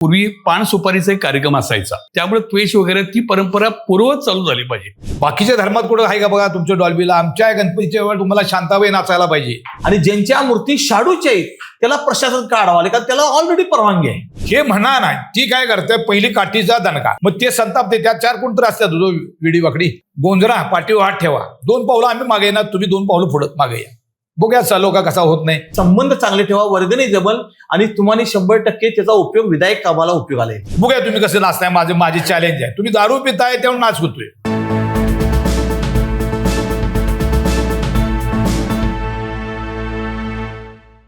पूर्वी पान सुपारीचा एक कार्यक्रम असायचा, त्यामुळे त्वेष वगैरे ती परंपरा पूर्वच चालू झाली पाहिजे. बाकीच्या धर्मात कुठं आहे का बघा तुमच्या डॉल्बीला? आमच्या गणपतीच्या वेळेला तुम्हाला शांताबाई नाचायला पाहिजे. आणि ज्यांच्या मूर्ती शाडूच्या आहेत त्याला प्रशासन काढावं कारण त्याला ऑलरेडी परवानगी आहे. हे म्हणा नाही, ती काय करते पहिली काठीचा दणका, मग ते संतापते. त्यात 4 कोण तर असतात, विडी वाकडी गोंजरा पाठीवर हात ठेवा, 2 पावलं आम्ही मागे येणार, तुम्ही 2 पावलं पुढं मागे या. बघूया चालू का कसा होत नाही. संबंध चांगले ठेवा, वर्गणी जमल आणि तुम्हाला 100% त्याचा उपयोग विधायक कामाला उपयोग आहे. बघूया तुम्ही कसं नाचताय. माझी चॅलेंज आहे. तुम्ही दारू पिताय त्यामुळे नाच होतोय.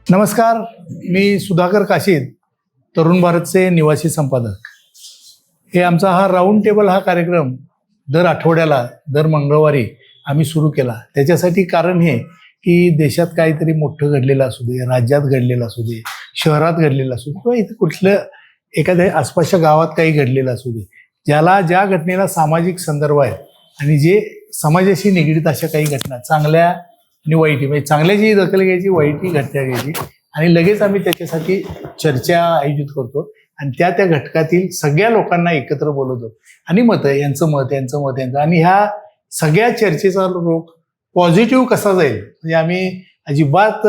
नमस्कार, मी सुधाकर काशीद, तरुण भारतचे निवासी संपादक. हे आमचा हा राऊंड टेबल हा कार्यक्रम दर आठवड्याला दर मंगळवारी आम्ही सुरू केला. त्याच्यासाठी कारण हे की देशात काहीतरी मोठं घडलेलं असू दे, राज्यात घडलेलं असू दे, शहरात घडलेलं असू दे, किंवा इथं कुठलं एखाद्या आसपासच्या गावात काही घडलेलं असू दे, ज्या घटनेला सामाजिक संदर्भ आहे आणि जे समाजाशी निगडीत अशा काही घटना चांगल्या आणि वाईट, म्हणजे चांगल्याची दखल घ्यायची, वाईटही घटना घ्यायची आणि लगेच आम्ही त्याच्यासाठी चर्चा आयोजित करतो आणि त्या घटकातील सगळ्या लोकांना एकत्र बोलवतो आणि यांचं मत आणि ह्या सगळ्या चर्चेचा रोख पॉझिटिव्ह कसा जाईल, म्हणजे आम्ही अजिबात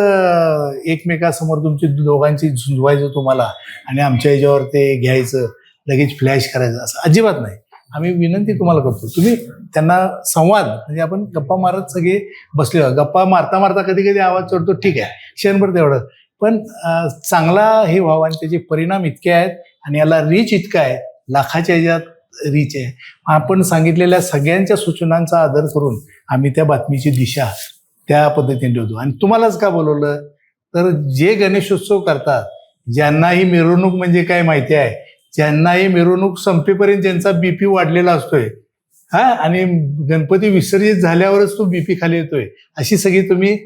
एकमेकासमोर तुमची दोघांची झुंजवायचं तुम्हाला आणि आमच्या ह्याच्यावर ते घ्यायचं, लगेच फ्लॅश करायचं, असं अजिबात नाही. आम्ही विनंती तुम्हाला करतो, तुम्ही त्यांना संवाद, म्हणजे आपण गप्पा मारत सगळे बसले, गप्पा मारता कधी कधी आवाज चढतो, ठीक आहे, क्षणभर तेवढं, पण चांगला हे व्हावं आणि त्याचे परिणाम इतके आहेत आणि याला रीच इतका आहे, लाखाच्या ह्याच्यात रीच आहे. आपण सांगितलेल्या सगळ्यांच्या सूचनांचा आदर करून आम्ही त्या बातमीची दिशा त्या पद्धतीने ठेवतो. आणि तुम्हालाच का बोलवलं तर जे गणेशोत्सव करतात, ज्यांनाही मिरवणूक म्हणजे काय माहिती आहे, ज्यांनाही मिरवणूक संपेपर्यंत ज्यांचा बीपी वाढलेला असतोय आणि गणपती विसर्जित झाल्यावरच तो बीपी खाली येतोय, अशी सगळी तुम्ही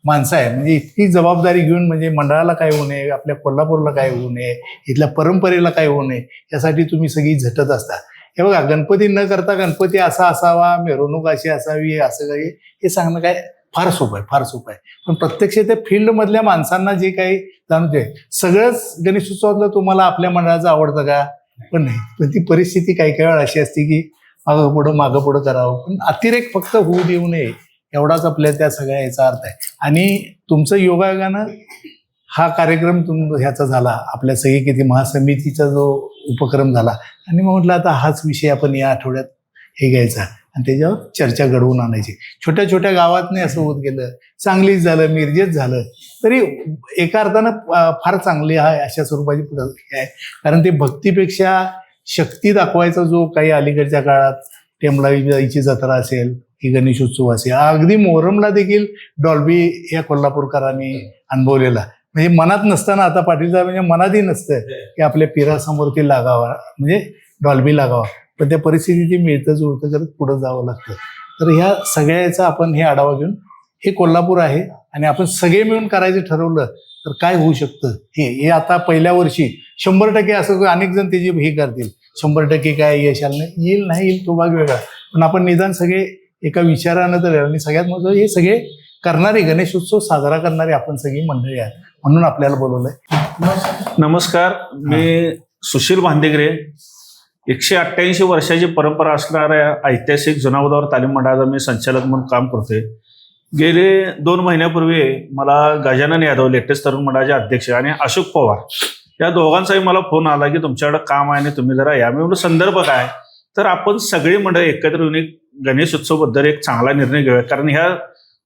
माणसं आहे. म्हणजे इतकी जबाबदारी घेऊन, म्हणजे मंडळाला काय होऊ नये, आपल्या कोल्हापूरला काय होऊ नये, इथल्या परंपरेला काय होऊ नये, यासाठी तुम्ही सगळी झटत असता. हे बघा, गणपती न करता गणपती असा असावा, मिरवणूक अशी असावी, असं काही हे सांगणं काय फार सोपं आहे. पण प्रत्यक्ष त्या फील्डमधल्या माणसांना जे काही जाणवते, सगळंच गणेशोत्सवातलं तुम्हाला आपल्या मंडळाचं आवडतं का? पण नाही. पण ती परिस्थिती काही वेळा अशी असते की मागं पुढं करावं, पण अतिरेक फक्त होऊ देऊ नये, एवढाच आपल्या त्या सगळ्या याचा अर्थ आहे. आणि तुमचं योगायोगानं हा कार्यक्रम ह्याचा झाला, आपल्या सगळी किती महासमितीचा जो उपक्रम झाला, आणि मग म्हटलं आता हाच विषय आपण या आठवड्यात हे घ्यायचा आणि त्याच्यावर चर्चा घडवून आणायची. छोट्या छोट्या गावात नाही असं होत गेलं, सांगलीत झालं, मिरजेत झालं, तरी एका अर्थानं फार चांगली आहे अशा स्वरूपाची पुढे आहे. कारण ते भक्तीपेक्षा शक्ती दाखवायचा जो काही अलीकडच्या काळात टेंबळाईची जत्रा असेल, की गणेशोत्सव असेल, अगदी मोहरमला देखील डॉल्बी या कोल्हापूरकरांनी अनुभवलेला, म्हणजे मनात नसताना आता पाटील साहेब म्हणजे मनातही नसतं की आपल्या पिरासमोर ते लागावा, म्हणजे डॉल्बी लागावा, पण त्या परिस्थिती मिळतं जुळतं करत पुढं जावं लागतं. तर ह्या सगळ्याचा आपण हे आढावा घेऊन, हे कोल्हापूर आहे आणि आपण सगळे मिळून करायचं ठरवलं तर काय होऊ शकतं हे आता पहिल्या वर्षी 100% असं अनेक जण त्याची हे करतील, 100% काय यश आलं नाही, येईल तो भाग वेगळा, पण आपण निदान सगळे एका विचारानं तर, आणि सगळ्यात महत्त्वाचं हे सगळे करणारे, गणेशोत्सव साजरा करणारे आपण सगळी मंडळी आहेत, म्हणून आपल्याला बोलवलंय. नमस्कार, मी सुशील भांदेगरे. 188 वर्षाची परंपरा असणाऱ्या ऐतिहासिक जुनावदावर तालीम मंडळाचा मी संचालक म्हणून काम करतोय. गेले 2 महिन्यापूर्वी मला गजानन यादव, लेटेस्ट तरुण मंडळाचे अध्यक्ष, आणि अशोक पवार या दोघांचाही मला फोन आला की तुमच्याकडे काम आहे आणि तुम्ही जरा या. मी म्हणलं संदर्भ काय, तर आपण सगळी मंडळ एकत्र येऊन गणेशोत्सवबद्दल एक चांगला निर्णय घेऊया. कारण ह्या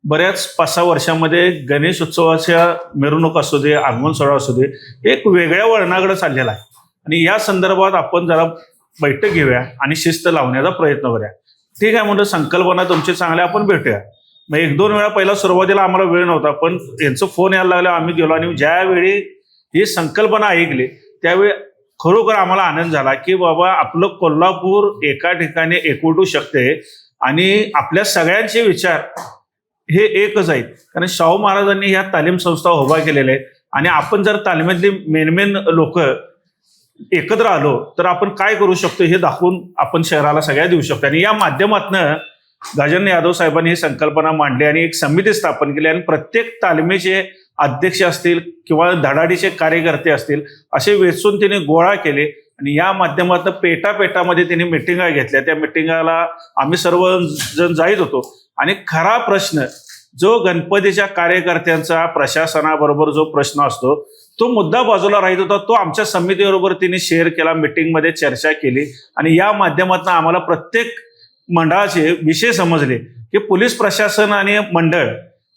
बऱ्याच 5-6 वर्षामध्ये गणेशोत्सवाच्या मिरवणूक असू दे, आगमन सोहळा असू दे, एक वेगळ्या वळणाकडे चाललेला आहे आणि या संदर्भात आपण जरा बैठक घेऊया आणि शिस्त लावण्याचा प्रयत्न करूया. ठीक आहे म्हणलं, संकल्पना तुमची चांगल्या, आपण भेटूया. मग 1-2 वेळा पहिला सुरुवातीला आम्हाला वेळ नव्हता, पण यांचं फोन यायला लागला, आम्ही गेलो आणि ज्यावेळी ही संकल्पना ऐकली त्यावेळी खरोखर आम्हाला आनंद झाला की बाबा आपलं कोल्हापूर एका ठिकाणी एकवटू शकते आणि आपल्या सगळ्यांचे विचार हे एकच आहेत. कारण शाहू महाराजांनी ह्या तालीम संस्था उभा केलेल्या आहेत आणि आपण जर तालमीतली मेन लोक एकत्र आलो तर आपण काय करू शकतो हे दाखवून आपण शहराला सगळ्या देऊ शकतो. आणि या माध्यमातनं गजानन यादव साहेबांनी ही संकल्पना मांडली आणि एक समिती स्थापन केली आणि प्रत्येक तालमीचे अध्यक्ष असतील किंवा धडाडीचे कार्यकर्ते असतील असे वेचून तिने गोळा केले आणि या माध्यमातून पेटापेटामध्ये त्यांनी मिटिंगा घेतल्या. त्या मिटिंगाला आम्ही सर्वजण जाईत होतो आणि खरा प्रश्न जो गणपतीच्या कार्यकर्त्यांचा प्रशासनाबरोबर जो प्रश्न असतो तो मुद्दा बाजूला राहत होता, तो आमच्या समितीबरोबर तिने शेअर केला, मिटिंगमध्ये चर्चा केली आणि या माध्यमातून आम्हाला प्रत्येक मंडळाचे विषय समजले की पोलीस प्रशासन आणि मंडळ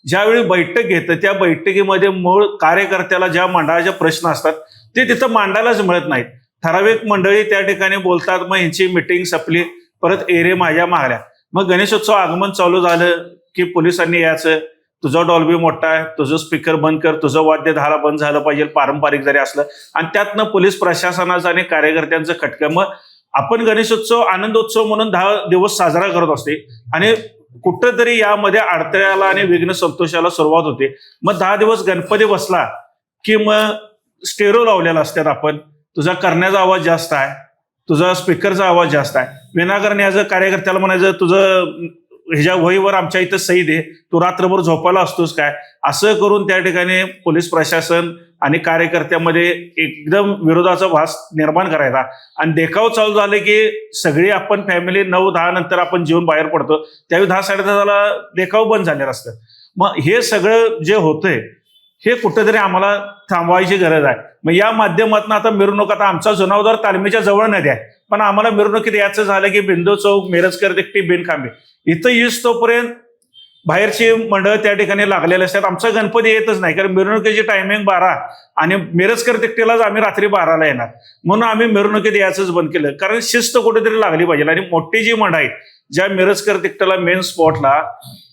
ज्यावेळी बैठक घेतं त्या बैठकीमध्ये मूळ कार्यकर्त्याला ज्या मंडळाचे प्रश्न असतात ते तिथं मांडायलाच मिळत नाहीत. ठराविक मंडळी त्या ठिकाणी बोलतात, मग यांची मिटिंग संपली, परत एरे माझ्या मागल्या. मग गणेशोत्सव आगमन चालू झालं की पोलिसांनी यायचं, तुझा डॉल्बी मोठा आहे, तुझं स्पीकर बंद कर, तुझं वाद्य 10ला बंद झालं पाहिजे, पारंपरिक जरी असलं, आणि त्यातनं पोलीस प्रशासनाचं आणि कार्यकर्त्यांचं खटकं. मग आपण गणेशोत्सव आनंदोत्सव म्हणून 10 दिवस साजरा करत असते आणि कुठंतरी यामध्ये अडथळ्याला आणि विघ्न संतोषाला सुरुवात होते. मग 10 दिवस गणपती बसला की मग स्टेरो लावलेला असतात, आपण तुझा करण्याचा आवाज जास्त आहे, तुझा स्पीकरचा आवाज जास्त आहे, विनाकारण याचं कार्यकर्त्याला म्हणायचं तुझं ह्याच्या वहीवर आमच्या इथं सही दे, तू रात्रभर झोपायला असतोस काय, असं करून त्या ठिकाणी पोलीस प्रशासन आणि कार्यकर्त्यामध्ये एकदम विरोधाचा भास निर्माण करायचा. आणि देखाव चालू झाले की सगळी आपण फॅमिली 9-10 नंतर आपण जेवून बाहेर पडतो, त्यावेळी 10-10:30ला देखाव बंद झालेला असतं. मग हे सगळं जे होतंय हे कुठेतरी आम्हाला थांबवायची गरज आहे. मग या माध्यमातून आता मिरवणूक, आता आमचा जुनावदार तालमीच्या जवळ नदी आहे, पण आम्हाला मिरवणुकीत याचं झालं की बिंदू चौक, मिरजकर दिकटी, बिनखांबे इथं येस तोपर्यंत बाहेरची मंडळ त्या ठिकाणी लागलेले असतात. आमचा गणपती येतच नाही, कारण मिरवणुकीची टायमिंग 12 आणि मिरजकर तिकटीलाच आम्ही रात्री 12ला येणार, म्हणून आम्ही मिरवणुकीत याचंच बंद केलं. कारण शिस्त कुठेतरी लागली पाहिजे. आणि मोठी जी मंडळ आहेत ज्या मिरजकर तिकटाला मेन स्पॉटला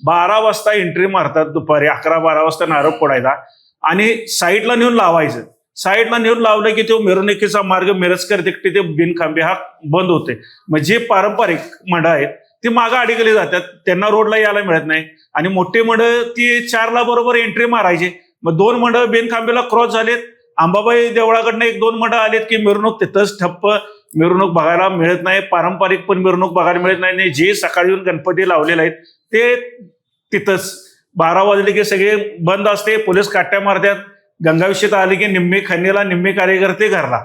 12 वाजता एंट्री मारतात, दुपारी 11-12 वाजता नारळ फोडायचा आणि साईडला नेऊन लावायचं. साईडला नेऊन लावलं की तो मिरवणुकीचा मार्ग मिरजकर तिकटी ते बिनखांबे हा बंद होते. मग जे पारंपरिक मंडळ आहेत ती मागं अडकली जातात, त्यांना रोडला यायला मिळत नाही. आणि मोठी मंडळ ती 4ला बरोबर एंट्री मारायची. मग 2 मंडळ बिनखांबेला क्रॉस झालेत, अंबाबाई देवळाकडनं 1-2 मंडळ आलेत की मिरवणूक तिथंच ठप्प, मिरवणूक बघायला मिळत नाही, पारंपरिक पण मिरवणूक बघायला मिळत नाही. जे सकाळी येऊन गणपती लावलेले आहेत ते तिथंच 12 वाजले की सगळे बंद असते, पोलीस काट्या मारतात. गंगाभिषेक आले की निम्मे खन्नीला, निम्मे कार्यकर्ते घरला.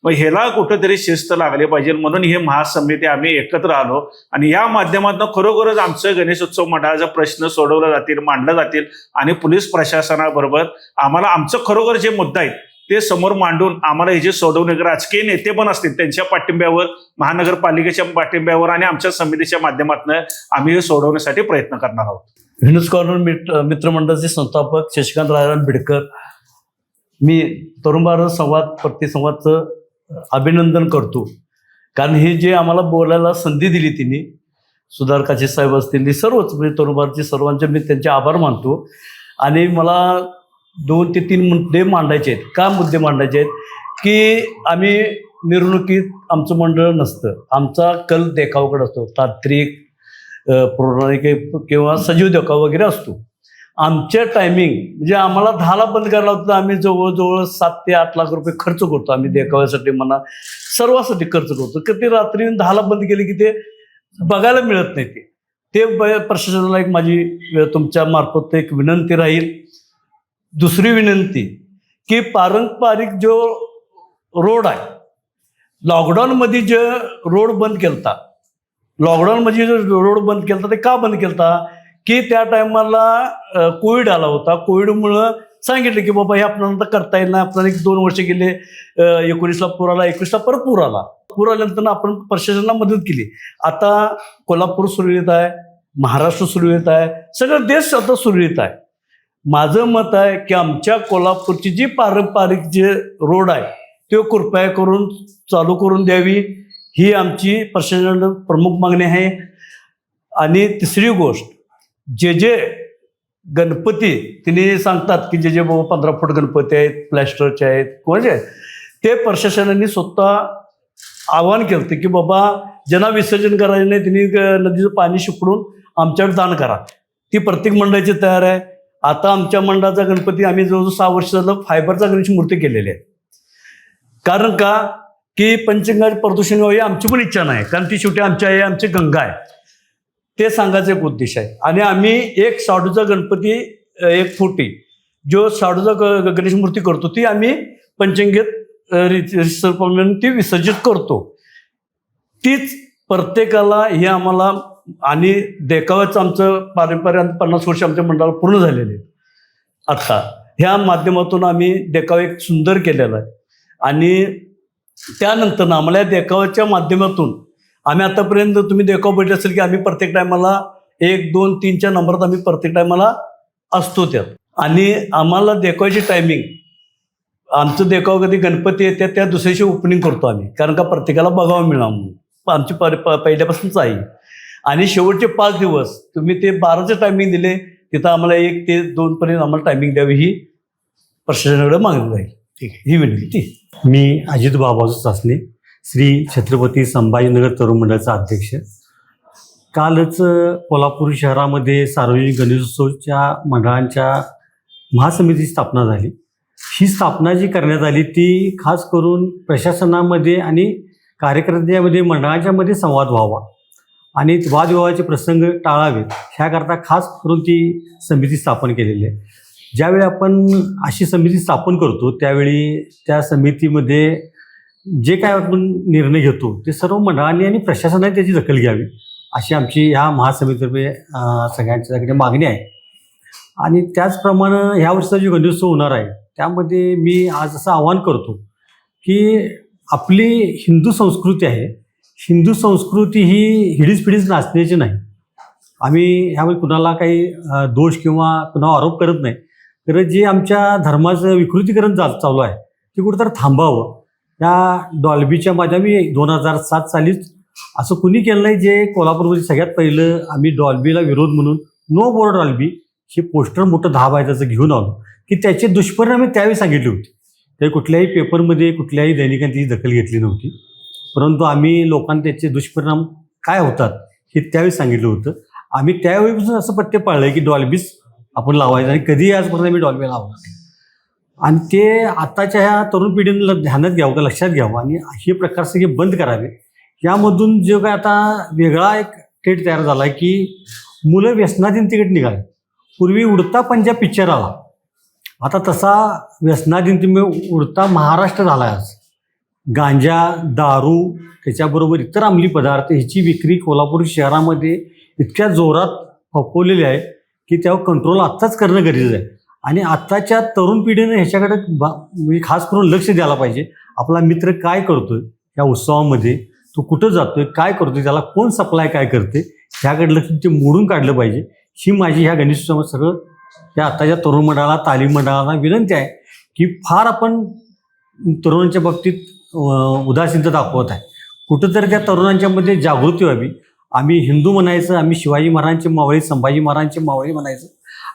मग ह्याला कुठंतरी शिस्त लागली पाहिजे म्हणून हे महासमिती आम्ही एकत्र आलो आणि या माध्यमातून खरोखरच आमचं गणेशोत्सव मंडळाचा प्रश्न सोडवला जातील, मांडला जातील आणि पोलीस प्रशासनाबरोबर आम्हाला आमचं खरोखर जे मुद्दा आहेत ते समोर मांडून आम्हाला हे जे सोडवणे, राजकीय नेते पण असतील त्यांच्या पाठिंब्यावर, महानगरपालिकेच्या पाठिंब्यावर आणि आमच्या समितीच्या माध्यमातून आम्ही हे सोडवण्यासाठी प्रयत्न करणार आहोत. व्हेनस कॉर्नर मित्रमंडळाचे संस्थापक शशिकांत राजाराम बिडकर, मी तरुण भारत संवाद प्रतिसंवादचं अभिनंदन करतो. कारण हे जे आम्हाला बोलायला संधी दिली तिने, सुधाकर काशे साहेब असतील, सर्वच म्हणजे तरुण भारतचे सर्वांचे मी त्यांचे आभार मानतो. आणि मला 2 ते 3 मुद्दे मांडायचे आहेत. का मुद्दे मांडायचे आहेत की आम्ही मिरवणुकीत आमचं मंडळ नसतं, आमचा कल देखावाकडे असतो, तांत्रिक पौराणिक किंवा सजीव देखाव वगैरे असतो. आमच्या टायमिंग म्हणजे आम्हाला 10ला बंद करायला होतं, आम्ही जवळजवळ 7 ते 8 लाख रुपये खर्च करतो. आम्ही देखाव्यासाठी म्हणा सर्वासाठी खर्च करतो, की ते रात्री 10ला बंद केले की ते बघायला मिळत नाही. ते प्रशासनाला एक माझी तुमच्या मार्फत एक विनंती राहील. दुसरी विनंती की पारंपरिक जो रोड आहे, लॉकडाऊनमध्ये जे रोड बंद केलता, लॉकडाऊनमध्ये जो रोड बंद केलता ते का बंद केलता की त्या टायमाला कोविड आला होता. कोविडमुळं सांगितलं की बाबा हे आपल्याला करता येईल नाही, आपल्याला 1-2 वर्ष गेले, 19ला पूर आला, 21ला परत पूर आला. पूर आल्यानंतर आपण प्रशासनाला मदत केली. आता कोल्हापूर सुरळीत आहे, महाराष्ट्र सुरळीत आहे, सगळं देश आता सुरळीत आहे. माझं मत आहे की आमच्या कोल्हापूरची जी पारंपरिक जे रोड आहे ते कृपया करून चालू करून द्यावी, ही आमची प्रशासनाला प्रमुख मागणी आहे. आणि तिसरी गोष्ट, जे गणपती तिने सांगतात की जे बाबा 15 फूट गणपती आहेत, प्लॅस्टरचे आहेत, कोणाचे ते प्रशासनाने स्वतः आवाहन केलं की बाबा ज्यांना विसर्जन करायचं नाही त्यांनी नदीचं पाणी शिपडून आमच्याकडे दान करा. ती प्रत्येक मंडळाची तयार आहे. आता आमच्या मंडळाचा गणपती आम्ही जवळजवळ 6 वर्ष झालं फायबरचा गणेश मूर्ती केलेली आहे. कारण का की पंचगंगा प्रदूषण व्हावी आमची पण इच्छा नाही, कारण ती शेवटी आमची आहे, आमची गंगा आहे. ते सांगायचा एक उद्देश आहे. आणि आम्ही एक शाडूचा गणपती 1 फुटी जो शाडूचा गणेश मूर्ती करतो ती आम्ही पंचगंगेत रिसर्च ती विसर्जित करतो. तीच प्रत्येकाला हे आम्हाला आणि देखाव्याचं आमचं पारंपर्य 50 वर्ष आमच्या मंडळाला पूर्ण झालेले आहेत. आता ह्या माध्यमातून आम्ही देखावा एक सुंदर केलेला आहे आणि त्यानंतर आम्हाला या देखाव्याच्या माध्यमातून आम्ही आतापर्यंत तुम्ही देखावा बघितलं असेल की आम्ही प्रत्येक टायमाला 1, 2, 3च्या नंबरात आम्ही प्रत्येक टायमाला असतो त्यात. आणि आम्हाला देखाव्याची टायमिंग आमचं देखावा कधी गणपती येते त्या दुसऱ्याशी ओपनिंग करतो आम्ही, कारण का प्रत्येकाला बघावं मिळावं म्हणून. आमची पहिल्यापासूनच आहे. आणि शेवटचे 5 दिवस तुम्ही ते 12चं टायमिंग दिले, तिथं आम्हाला 1 ते 2 पर्यंत आम्हाला टायमिंग द्यावी ही प्रशासनाकडे मागणी राहील. ठीक आहे, ही विनंती. मी अजित बाबाजू चाचणे, श्री छत्रपती संभाजीनगर तरुण मंडळाचा अध्यक्ष. कालच कोल्हापूर शहरामध्ये सार्वजनिक गणेशोत्सवच्या मंडळांच्या महासमितीची स्थापना झाली. ही स्थापना जी करण्यात आली ती खास करून प्रशासनामध्ये आणि कार्यकर्त्यामध्ये मंडळांच्यामध्ये संवाद व्हावा आणि वादविवादाचे प्रसंग टाळावेत ह्याकरता खास करून ती समिती स्थापन केलेली आहे. ज्यावेळी आपण अशी समिती स्थापन करतो त्यावेळी त्या समितीमध्ये जे काय आपण निर्णय घेतो ते सर्व मंडळांनी आणि प्रशासनाने त्याची दखल घ्यावी अशी आमची ह्या महासमितीतर्फे सगळ्यांच्याकडे मागणी आहे. आणि त्याचप्रमाणे ह्या वर्षीचा जो गणेशोत्सव होणार आहे त्यामध्ये मी आज असं आवाहन करतो की आपली हिंदू संस्कृती आहे, हिंदू संस्कृती ही हिडीस नाचण्याची नाही. आम्ही ह्यामध्ये कुणाला काही दोष किंवा कुणावर आरोप करत नाही, तर जे आमच्या धर्माचं विकृतीकरण चालू आहे ते कुठंतरी थांबावं. या डॉल्बीच्या माध्यमी 2007 सालीच असं कुणी केलं नाही. जे कोल्हापूरमध्ये सगळ्यात पहिलं आम्ही डॉल्बीला विरोध म्हणून नो मोर डॉल्बी हे पोस्टर मोठं 10 बायचं घेऊन आलो की त्याचे दुष्परिणाम त्यावेळी सांगितले होते. ते कुठल्याही पेपरमध्ये कुठल्याही दैनिकांनी त्याची दखल घेतली नव्हती, परंतु आम्ही लोकांना त्याचे दुष्परिणाम काय होतात हे त्यावेळी सांगितलं होतं. आम्ही त्यावेळीपासून असं पट्टे पाळलं की डॉल्बीच आपण लावायचं आणि कधीही आजपर्यंत आम्ही डॉल्बी लावणार. आणि ते आताच्या ह्या तरुण पिढीने ध्यानात घ्यावं, का लक्षात घ्यावं आणि हे प्रकार सगळे बंद करावे. यामधून जो काय आता वेगळा एक ट्रेंड तयार झाला आहे की मुलं व्यसनाधीनतेकडे निघाले. पूर्वी उडता पंजाब पिक्चर आला, आता तसा व्यसनाधीनतेमुळे उडता महाराष्ट्र झाला आहे. आज गांजा, दारू त्याच्याबरोबर इतर अंमली पदार्थ ह्याची विक्री कोल्हापूर शहरामध्ये इतक्या जोरात फोफवलेली आहे की त्यावर कंट्रोल आत्ताच करणं गरजेचं आहे. आणि आत्ताच्या तरुण पिढीने ह्याच्याकडे म्हणजे खास करून लक्ष द्यायला पाहिजे. आपला मित्र काय करतोय या उत्सवामध्ये, तो कुठं जातोय, काय करतोय, त्याला कोण सप्लाय काय करते ह्याकडे लक्ष ते मोडून काढलं पाहिजे. ही माझी ह्या गणेशोत्सवात सगळं त्या आत्ताच्या तरुण मंडळाला, तालीम मंडळाला विनंती आहे की फार आपण तरुणांच्या बाबतीत उदासीनता दाखवत आहे. कुठंतरी त्या तरुणांच्यामध्ये जागृती व्हावी. आम्ही हिंदू म्हणायचं, आम्ही शिवाजी महाराजांचे मावळे, संभाजी महाराजांचे मावळे म्हणायचं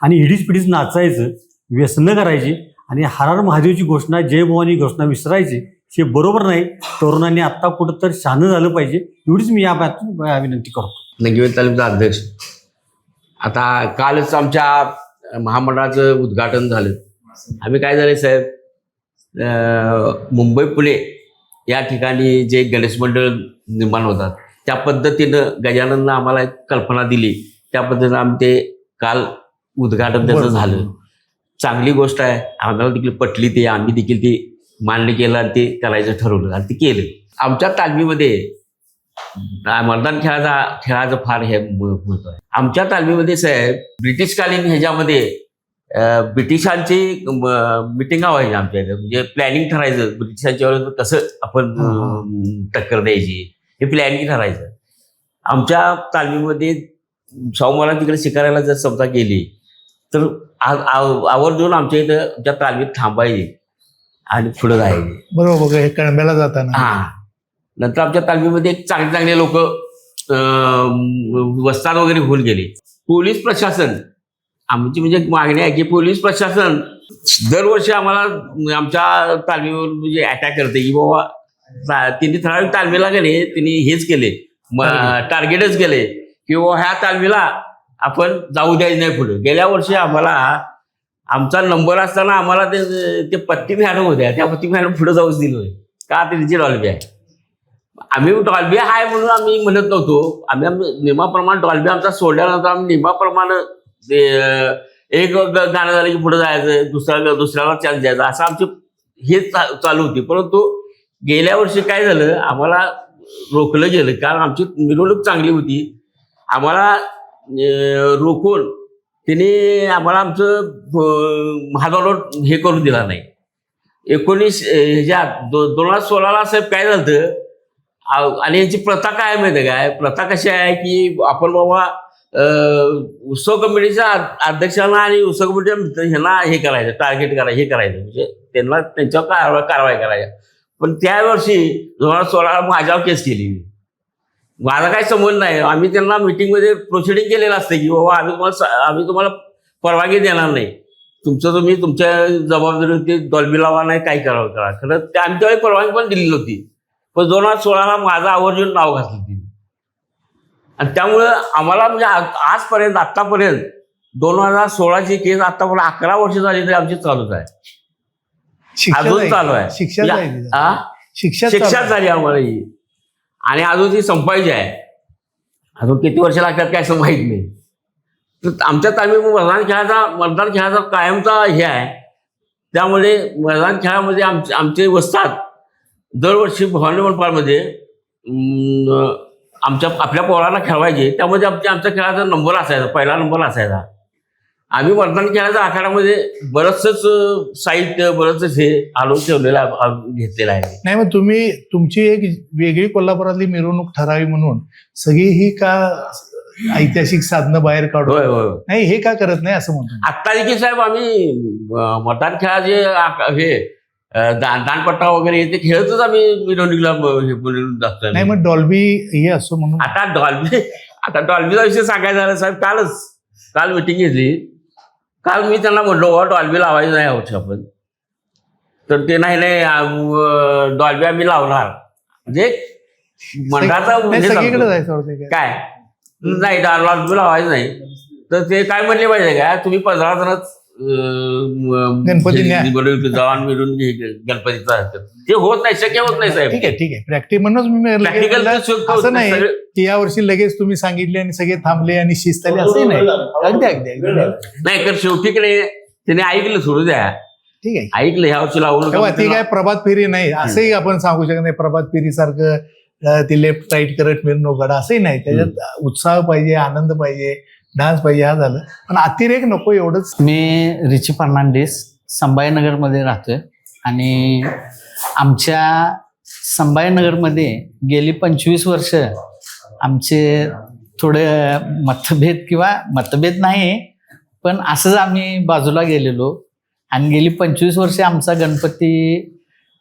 आणि हिडीस पिढीस नाचायचं, व्यसनं करायची आणि हर हर महादेवची घोषणा, जय भवानी घोषणा विसरायची. हे बरोबर नाही. तरुणांनी आत्ता कुठंतरी शहाणं झालं पाहिजे, एवढीच मी या विनंती करतो. नंगीवेल तालुक्याचा अध्यक्ष. आता कालच आमच्या महामंडळाचं उद्घाटन झालं. आम्ही काय झालं साहेब, मुंबई पुणे या ठिकाणी जे गणेश मंडळ निर्माण होतात त्या पद्धतीनं गजानननं आम्हाला एक कल्पना दिली, त्या पद्धतीनं आम्ही ते काल उद्घाटन त्याचं झालं. चांगली गोष्ट आहे. आम्हाला देखील पटली ती, आम्ही देखील ती मान्य केलं आणि ते करायचं ठरवलं आणि ते केलं. आमच्या तालमीमध्ये मैदान खेळाचं फार हे महत्व आहे. आमच्या तालमीमध्ये साहेब ब्रिटिशकालीन ह्याच्यामध्ये ब्रिटिशांची मिटिंगा व्हायची आमच्या इथं, म्हणजे प्लॅनिंग ठरायचं ब्रिटिशांच्यावर कसं आपण टक्कर द्यायची हे प्लॅनिंग ठरायचं. आमच्या तालमीमध्ये शाहू महाराज तिकडे शिकारायला जर समजा गेली तर आवर्जून आमच्या इथं आमच्या तालमीत थांबायची आणि पुढे जायचे. बरोबर. बघा हे कळंब्याला जाताना हा, नंतर आमच्या तालमीमध्ये एक चांगले लोक वस्ताद वगैरे होऊन गेले. पोलीस प्रशासन आमची म्हणजे मागणी आहे की पोलीस प्रशासन दरवर्षी आम्हाला आमच्या तालमीवर म्हणजे अटॅक करते की बाबा तिने ठराविक तालमीला गेले, तिने हेच केले, टार्गेटच केले की बाबा ह्या तालमीला आपण जाऊ द्यायचं नाही पुढे. गेल्या वर्षी आम्हाला आमचा नंबर असताना आम्हाला ते पत्ती मॅडम होत्या, त्या पत्ती मॅडम पुढे जाऊच दिलं होय का त्यांची डॉल्बी आहे. आम्ही डॉल्बी आहे म्हणून आम्ही म्हणत नव्हतो. आम्ही नियमाप्रमाणे डॉल्बी आमचा सोडल्यानंतर आम्ही नियमाप्रमाणे एक गाणं झालं की पुढे जायचं, दुसऱ्याला चान्स द्यायचा, असं आमची हे चालू होती. परंतु गेल्या वर्षी काय झालं, आम्हाला रोखलं गेलं, कारण आमची मिरवणूक चांगली होती. आम्हाला रोखून तिने आम्हाला आमचं महादौलत हे करून दिला नाही. 2016ला साहेब काय झालं, आणि यांची प्रथा काय माहिती काय, प्रथा कशी आहे की आपण बाबा उत्सव कमिटीच्या अध्यक्षांना आणि उत्सव कमिटीच्या ह्यांना हे करायचं, टार्गेट करायचं, हे करायचं, म्हणजे त्यांना त्यांच्यावर कारवाई करायच्या. पण त्यावर्षी 2016ला माझ्यावर केस केली. माझा काही संबंध नाही. आम्ही त्यांना मिटिंगमध्ये प्रोसिडिंग केलेलं असतं की बाबा आम्ही तुम्हाला परवानगी देणार नाही, तुम्ही तुमच्या जबाबदारीवरती डॉल्बी लावा, नाही काही करावं करा. खरं ते आमच्या वेळी परवानगी पण दिलेली होती. पण 2016ला माझं आवर्जून नाव घातलं तिने. आणि त्यामुळं आम्हाला म्हणजे आजपर्यंत आत्तापर्यंत 2016ची केस आतापर्यंत 11 वर्ष झाली तरी आमची चालूच आहे, अजून चालू आहे. शिक्षा झाली आम्हाला ही, आणि अजून ती संपायची आहे. अजून किती वर्ष लागतात काय असं माहीत नाही. तर आमच्यात आम्ही मतदान खेळाचा कायमचा हे आहे. त्यामुळे मैदान खेळामध्ये आमचे वस्ताद दरवर्षी भवानी मनपामध्ये आपल्या पोरांना खेळवायचे. त्यामध्ये आमच्या खेळाचा नंबर असायचा, पहिला नंबर असायचा. आम्ही मतदान खेळाच्या आखाड्यामध्ये बरंचसंच साहित्य, बरंचसं हे आणून ठेवलेलं घेतलेलं आहे. नाही, मग तुमची एक वेगळी कोल्हापुरातली मिरवणूक ठरावी म्हणून सगळी ही का ऐतिहासिक साधनं बाहेर काढू, नाही हे का करत नाही असं म्हणतो. आत्ता देखील साहेब आम्ही मतदान खेळाचे हे दानपट्टा वगैरे ते खेळतच आम्ही मिरवणुकीला जातो. नाही, मग डॉल्बी हे असो म्हणून. आता डॉल्बीचा विषय सांगायचा झाला साहेब, काल मिटिंग घेतली. काल मी त्यांना म्हणलो डॉल्बी लावायचं नाही आहोत आपण, तर ते नाही डॉल्बी आम्ही लावणार, म्हणजे मंडळाचा सगळीकडे जायचं काय नाही, डॉल्बी लावायचं नाही. तर ते काय म्हणले पाहिजे काय, तुम्ही 15 जणच गणपती जाऊन मिळून गणपतीचा ते होत नाही, शक्य होत नाही साहेब. ठीक आहे प्रॅक्टिकल म्हणून असं नाही की या वर्षी लगेच तुम्ही सांगितले आणि सगळे थांबले आणि शिस्त आली, असंही नाही. अगदी नाही, तर शेवटी त्याने ऐकलं, सोडू द्या, ठीक आहे, ऐकलं ह्या वर्षी लावून. ती काय प्रभात फेरी नाही असंही आपण सांगू शकत नाही. प्रभात फेरी सारखं ती लेफ्ट राईट करत मिरवणूक काढा असंही नाही. त्याच्यात उत्साह पाहिजे, आनंद पाहिजे, डान्स पाहिजे, हा झालं. पण अतिरेक नको एवढंच. मी रिची फर्नांडिस संभाजीनगरमध्ये राहतोय आणि आमच्या संभाजीनगरमध्ये गेली 25 वर्ष आमचे थोडे मतभेद नाही, पण असंच आम्ही बाजूला गेलेलो आणि गेली 25 वर्ष आमचा गणपती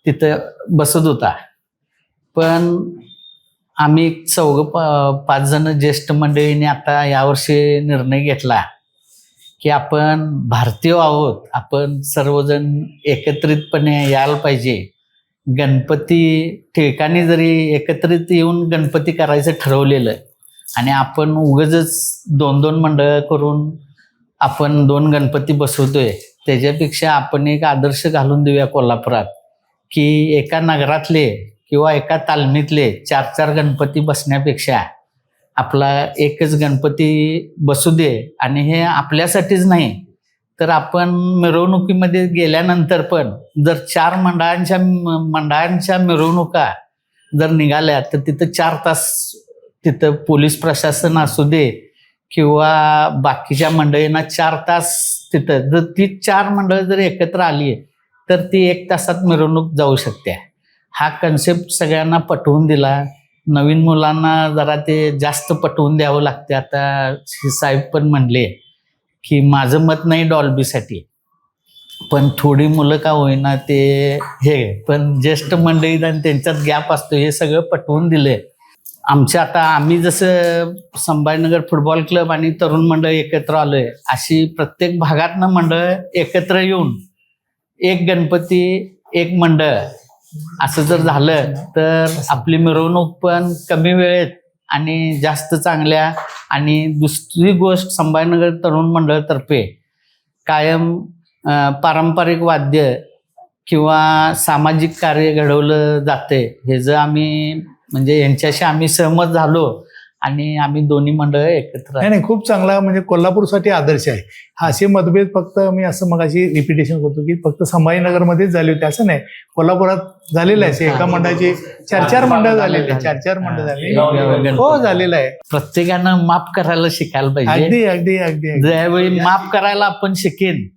तिथं बसत होता. पण आम्ही 5 जण ज्येष्ठ मंडळीने आता यावर्षी निर्णय घेतला की आपण भारतीय आहोत, आपण सर्वजण एकत्रितपणे यायला पाहिजे. गणपती ठिकाणी जरी एकत्रित येऊन गणपती करायचं ठरवलेलं आणि आपण उगाचच 2-2 मंडळ करून आपण 2 गणपती बसवतोय, त्याच्यापेक्षा आपण एक आदर्श घालून देऊया कोल्हापुरात की एका नगरातले किंवा एका तालमीतले 4-4 गणपती बसण्यापेक्षा आपला एकच गणपती बसू दे. आणि हे आपल्यासाठीच नाही तर आपण मिरवणुकीमध्ये गेल्यानंतर पण जर 4 मंडळांच्या मिरवणुका जर निघाल्या तर तिथं 4 तास तिथं पोलीस प्रशासन असू दे किंवा बाकीच्या मंडळींना 4 तास तिथं, जर ती 4 मंडळ जर एकत्र आली तर ती 1 तासात मिरवणूक जाऊ शकते. हा कन्सेप्ट सगळ्यांना पटवून दिला. नवीन मुलांना जरा ते जास्त पटवून द्यावं लागते. आता साहेब पण म्हणले की माझं मत नाही डॉल्बीसाठी, पण थोडी मुलं का होईना ते हे, पण ज्येष्ठ मंडळी आणि त्यांच्यात गॅप असतो हे सगळं पटवून दिले. आम्ही जसं संभाजीनगर फुटबॉल क्लब आणि तरुण मंडळ एकत्र आलोय, अशी प्रत्येक भागातनं मंडळ एकत्र येऊन एक गणपती एक मंडळ असं जर झालं तर आपली मिरवणूक पण कमी वेळेत आणि जास्त चांगल्या. आणि दुसरी गोष्ट, संभाजीनगर तरुण मंडळतर्फे कायम पारंपरिक वाद्य किंवा सामाजिक कार्य घडवलं जाते. हे जर आम्ही म्हणजे यांच्याशी आम्ही सहमत झालो आणि आम्ही दोन्ही मंडळ एकत्र नाही खूप चांगला म्हणजे कोल्हापूरसाठी आदर्श आहे. हा असे मतभेद फक्त मी असं मगाशी रिपिटेशन करतो की फक्त संभाजीनगरमध्येच झाले होते असं नाही, कोल्हापुरात झालेलं आहे. एका मंडळाची चार मंडळ झालेले, चार मंडळ झाले. हो झालेलं आहे. प्रत्येकानं माफ करायला शिकायला पाहिजे. अगदी अगदी अगदी. ज्यावेळी माफ करायला आपण शिकेन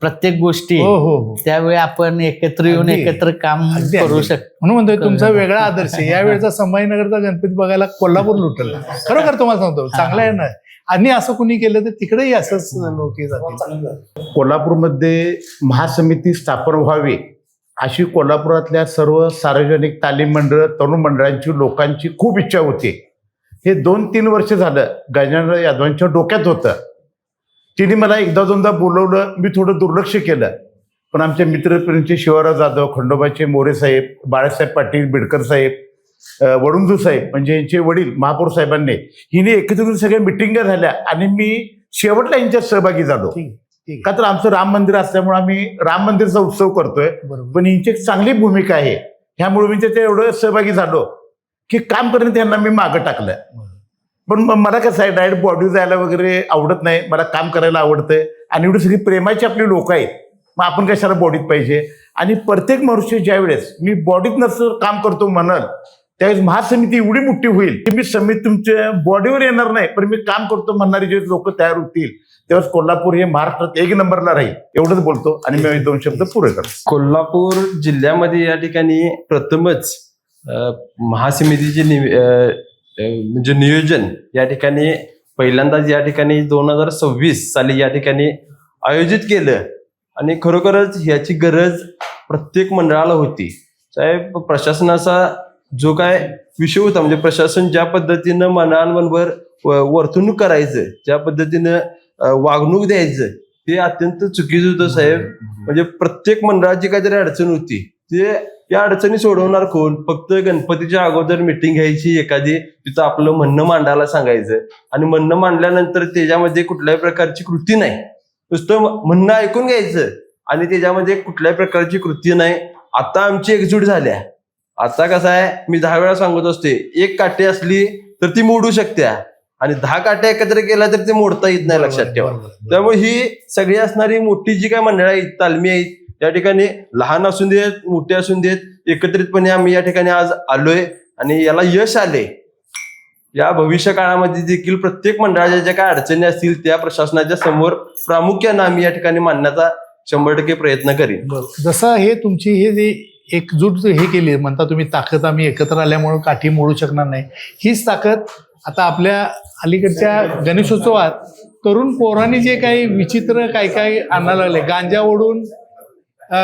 प्रत्येक गोष्टी, हो हो हो. त्यावेळी आपण एकत्र येऊन अगदी. एकत्र काम अगदी, करू अगदी. शकतो. म्हणून म्हणतोय तुमचा वेगळा आदर्श आहे. यावेळेचा संभाजीनगरचा गणपती बघायला कोल्हापूर लुटल. खरोखर तुम्हाला सांगतो चांगला आहे ना. आणि असं कुणी केलं तर तिकडेही असंच लोक जातील. कोल्हापूरमध्ये महासमिती स्थापन व्हावी अशी कोल्हापुरातल्या सर्व सार्वजनिक तालीम मंडळ, तरुण मंडळांची, लोकांची खूप इच्छा होती. हे 2-3 वर्ष झालं गजानन यादवांच्या डोक्यात होतं. तिने मला एकदा दोनदा बोलवलं, मी थोडं दुर्लक्ष केलं. पण आमच्या मित्रप्रिंचे शिवराव जाधव, खंडोबाचे मोरे साहेब, बाळासाहेब पाटील, बिडकर साहेब, वडुंजू साहेब म्हणजे यांचे वडील महापौर साहेबांनी हिने एकत्र येऊन सगळ्या मिटिंगा झाल्या आणि मी शेवटला यांच्यात सहभागी झालो. का तर आमचं राम मंदिर असल्यामुळे आम्ही राम मंदिरचा उत्सव करतोय. पण यांची एक चांगली भूमिका आहे, ह्यामुळे मी त्याच्या एवढं सहभागी झालो की काम करण्यात यांना मी मागं टाकलं. पण मला कसं आहे, डायरेक्ट बॉडी जायला वगैरे आवडत नाही, मला काम करायला आवडतंय. आणि एवढी सगळी प्रेमाची आपली लोक आहेत, मग आपण कशाला बॉडीत पाहिजे. आणि प्रत्येक मनुष्य ज्यावेळेस मी बॉडीत नसतं काम करतो म्हणाल त्यावेळेस महासमिती एवढी मोठी होईल की मी समिती तुमच्या बॉडीवर येणार नाही, पण मी काम करतो म्हणणारे जे लोक तयार होतील तेव्हाच कोल्हापूर हे महाराष्ट्रात 1 नंबरला राहील. एवढंच बोलतो आणि मी 2 शब्द पुरे करतो. कोल्हापूर जिल्ह्यामध्ये या ठिकाणी प्रथमच महासमितीचे म्हणजे नियोजन या ठिकाणी पहिल्यांदाच या ठिकाणी 2026 साली या ठिकाणी आयोजित केलं. आणि खरोखरच ह्याची गरज प्रत्येक मंडळाला होती. साहेब, प्रशासनाचा जो काय विषय होता, म्हणजे प्रशासन ज्या पद्धतीनं मंडळांवर वर्तणूक करायचं, ज्या पद्धतीनं वागणूक द्यायचं, ते अत्यंत चुकीचं होतं साहेब. म्हणजे प्रत्येक मंडळाची काहीतरी अडचण होती, ते या अडचणी सोडवणार कोण? फक्त गणपतीच्या अगोदर मिटिंग घ्यायची एखादी, तिथं आपलं म्हणणं मांडायला सांगायचं आणि म्हणणं मांडल्यानंतर त्याच्यामध्ये कुठल्याही प्रकारची कृती नाही, नुसतं म्हणणं ऐकून घ्यायचं आणि त्याच्यामध्ये कुठल्याही प्रकारची कृती नाही. आता आमची एकजूट झाल्या. आता कसं आहे, मी 10 वेळा सांगत असते, 1 काठी असली तर ती मोडू शकते आणि 10 काट्या एकत्र केल्या तर ते मोडता येत नाही, लक्षात ठेवा. त्यामुळे ही सगळी असणारी मोठी जी काय मंडळं आहेत, तालमी आहेत, या ठिकाणी लहान असून देत, मोठे असून देत, एकत्रितपणे आम्ही या ठिकाणी आज आलोय आणि याला यश आले. या भविष्य काळामध्ये देखील प्रत्येक मंडळाच्या ज्या काय अडचणी असतील त्या प्रशासनाच्या समोर प्रामुख्यानं आम्ही या ठिकाणी मांडण्याचा 100% प्रयत्न करीन. जसं हे तुमची हे जे एकजूट हे केली म्हणता तुम्ही, ताकद आम्ही एकत्र आल्यामुळे काठी मोडू शकणार नाही, हीच ताकद आता आपल्या अलीकडच्या गणेशोत्सवात तरुण पोरांनी जे काही विचित्र काय आणायला लागले, गांजा ओढून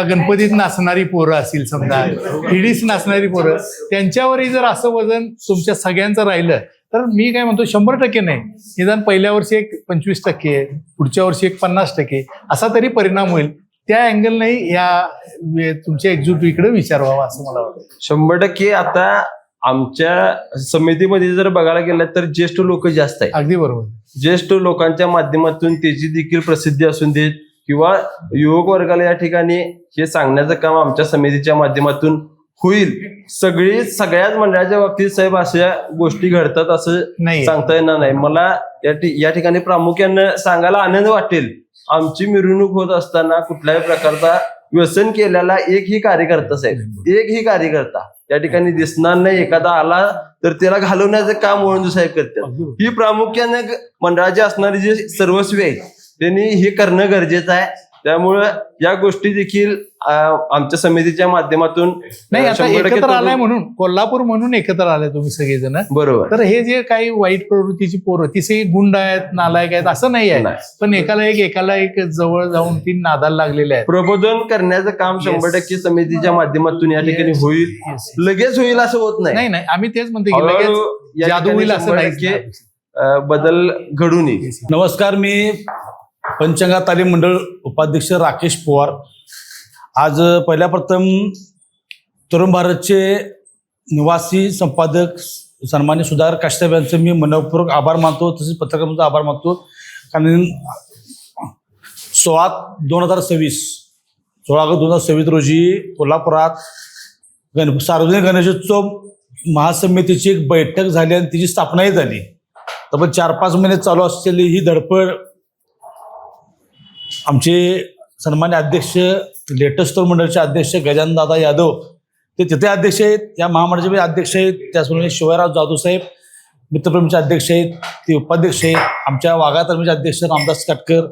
गणपतीत नाचणारी पोरं असतील, समजा हिडीस नाचणारी पोरं, त्यांच्यावरही जर असं वजन तुमच्या सगळ्यांचं राहिलं तर मी काय म्हणतो 100% नाही, निदान पहिल्या वर्षी एक 25%, पुढच्या वर्षी एक 50% असा तरी परिणाम होईल. त्या अँगलनेही या तुमच्या एकजुटीकडे विचार व्हावा असं मला वाटतं. 100% आता आमच्या समितीमध्ये जर बघायला गेलं तर ज्येष्ठ लोक जास्त आहेत. अगदी बरोबर. ज्येष्ठ लोकांच्या माध्यमातून त्याची देखील प्रसिद्धी असून देत किंवा युवक वर्गाला या ठिकाणी हे सांगण्याचं काम आमच्या समितीच्या माध्यमातून होईल. सगळ्याच मंडळाच्या बाबतीत साहेब अशा गोष्टी घडतात असं नाही सांगता येणार नाही. मला या ठिकाणी प्रामुख्यानं सांगायला आनंद वाटेल, आमची मिरवणूक होत असताना कुठल्याही प्रकारचा व्यसन केलेला एकही कार्यकर्ता साहेब, एकही कार्यकर्ता या ठिकाणी दिसणार नाही. एखादा आला तर त्याला घालवण्याचं काम वळंजू साहेब करतात. ही प्रामुख्यानं मंडळाचे असणारे जे सर्वस्वी आहेत त्यांनी हे करणं गरजेचं आहे. त्यामुळं या गोष्टी देखील आमच्या समितीच्या माध्यमातून नाही, आता एकत्र आलाय म्हणून कोल्हापूर म्हणून एकत्र आलाय तुम्ही सगळेजण, बरोबर. तर हे जे काही वाईट प्रवृत्तीची पोरं ती सगळी गुंड आहेत, नालायक आहेत असं नाही आहे, पण एकाला एक जवळ जाऊन ती नादाला लागलेले आहेत. प्रबोधन करण्याचं काम 100% समितीच्या माध्यमातून या ठिकाणी होईल. लगेच होईल असं होत नाही. नाही, आम्ही तेच म्हणतो की लगेच जादू होईल असं नाही, बदल घडून येईल. नमस्कार, मी पंचंगा तालीम मंडळ उपाध्यक्ष राकेश पवार. आज पहिल्या प्रथम तरुण भारतचे निवासी संपादक सन्मान्य सुधाकर काश्यप यांचं मी मनपूर्वक आभार मानतो, तसेच पत्रकारांचा आभार मानतो. कारण 16 ऑगस्ट 2026 रोजी कोल्हापुरात सार्वजनिक गणेशोत्सव महासमितीची एक बैठक झाली आणि तिची स्थापनाही झाली. तब्बल 4-5 महिने चालू असलेली ही धडपड आमचे सन्मान्य अध्यक्ष लेटेस्ट तरुण मंडळाचे अध्यक्ष गजानन दादा यादव ते तिथे अध्यक्ष आहेत, या महामंडळाचे अध्यक्ष आहेत, त्याचप्रमाणे शिवाराव जाधव साहेब मित्रप्रेमीचे अध्यक्ष आहेत, ते उपाध्यक्ष आहेत, आमच्या वाघा तालमीचे अध्यक्ष रामदास काटकर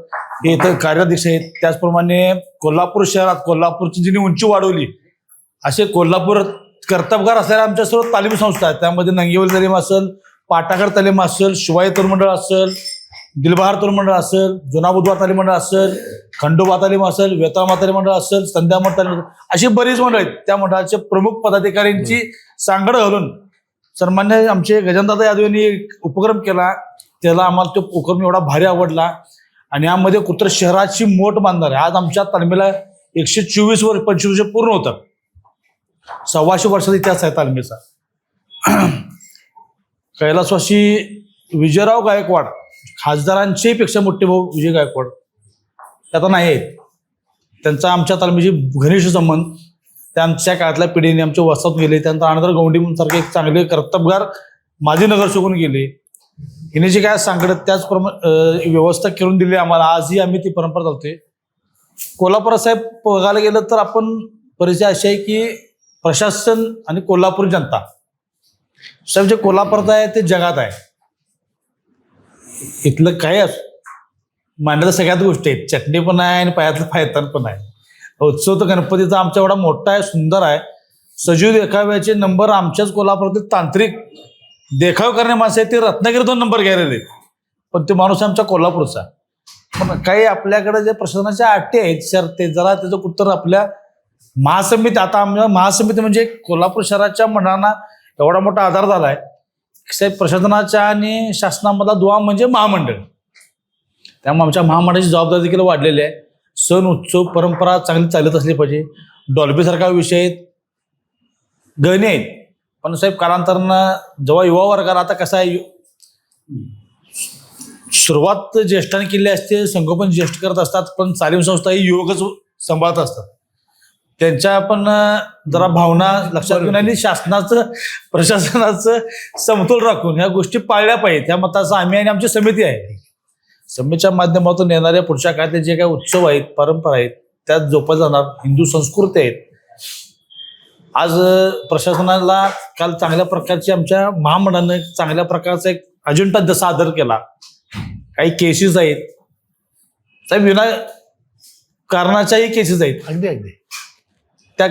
हे इथं कार्याध्यक्ष आहेत. त्याचप्रमाणे कोल्हापूर शहरात कोल्हापूरची जिनी उंची वाढवली असे कोल्हापूर कर्तबगार असलेल्या आमच्या सर्व तालीम संस्था आहेत. त्यामध्ये नंगेवली तालीम असेल, पाटाकर तालीम असेल, शिवाई तरुण मंडळ असेल, दिलबहार तरुण मंडळ असेल, जुना बुधवार तालीम मंडळ असेल, खंडोबा तालीम असेल, वेताळमा तालीम मंडळ असेल, संध्यामठ तालीम अशी बरीच मंडळ आहेत. त्या मंडळाचे प्रमुख पदाधिकाऱ्यांची सांगड घालून सन्मान्य आमचे गजाननदादा यादव यांनी एक उपक्रम केला. त्याला आम्हाला तो उपक्रम एवढा भारी आवडला आणि यामध्ये कुत्र शहराची मोठ बांधणार आहे. आज आमच्या तालमीला 124 वर्ष 25 वर्ष पूर्ण होतं. 125 वर्षाचा इतिहास आहे तालमीचा. कैलासवासी विजयराव गायकवाड खासदारांचे पेक्षा मोठे भाऊ विजय गायकवाड ते आता नाही आहेत. त्यांचा आमच्या तालमीशी घनिष्ठ संबंध त्यांच्या काळातल्या पिढीने आमच्या वसाहत गेले. त्यानंतर अनंतर गौंडी सारखे एक चांगले कर्तबगार माजी नगरसेवक गेले. हिने जे काय सांगत त्याचप्रमाणे व्यवस्था करून दिली आम्हाला. आजही आम्ही ती परंपरा चालतोय. कोल्हापुरात साहेब बघायला गेलं तर आपण परिचय अशी आहे की प्रशासन आणि कोल्हापूर जनता साहेब जे कोल्हापुरात आहे ते जगात आहे. इथलं काय मांडलं सगळ्याच गोष्टी आहेत. चटणी पण आहे आणि पायातलं पायतान पण आहे. उत्सव तर गणपतीचा आमचा एवढा मोठा आहे, सुंदर आहे. सजीव देखाव्याचे नंबर आमच्याच कोल्हापुरातील तांत्रिक देखाव करणे माणसं आहेत ते रत्नागिरीतून नंबर घ्यायला, पण ते माणूस आमच्या कोल्हापूरचा. पण काही आपल्याकडे जे प्रशासनाच्या अटी आहेत शर्ते जरा त्याचं उत्तर आपल्या महासमिती. आता आमच्या महासमिती म्हणजे कोल्हापूर शहराच्या मंडळांना एवढा मोठा आधार झाला आहे साहेब. प्रशासनाच्या आणि शासनामधला दुवा म्हणजे महामंडळ. त्यामुळे आमच्या महामंडळाची जबाबदारी देखील वाढलेली आहे. सण उत्सव परंपरा चांगली चालत असली पाहिजे. डॉल्बीसारखा विषय आहेत, गहने आहेत. पण साहेब कालांतरानं जेव्हा युवा वर्गाला आता कसं आहे सुरुवात ज्येष्ठांनी केली असते, संगोपन ज्येष्ठ करत असतात, पण तालीम संस्था ही युवकच सांभाळत असतात. त्यांच्या पण जरा भावना लक्षात घेऊन आणि शासनाचं प्रशासनाचं समतोल राखून ह्या गोष्टी पाळल्या पाहिजेत. त्या मताचा आम्ही आणि आमची समिती आहे. समितीच्या माध्यमातून येणाऱ्या पुढच्या काळातले जे काही उत्सव आहेत, परंपरा आहेत त्यात जोपास जाणार हिंदू संस्कृती आहेत. आज प्रशासनाला काल चांगल्या प्रकारची आमच्या महामंडळानं चांगल्या प्रकारचा एक अजेंडा जसा आदर केला. काही केसेस आहेत साहेब, विना कारणाच्याही केसेस आहेत. अगदी अगदी त्या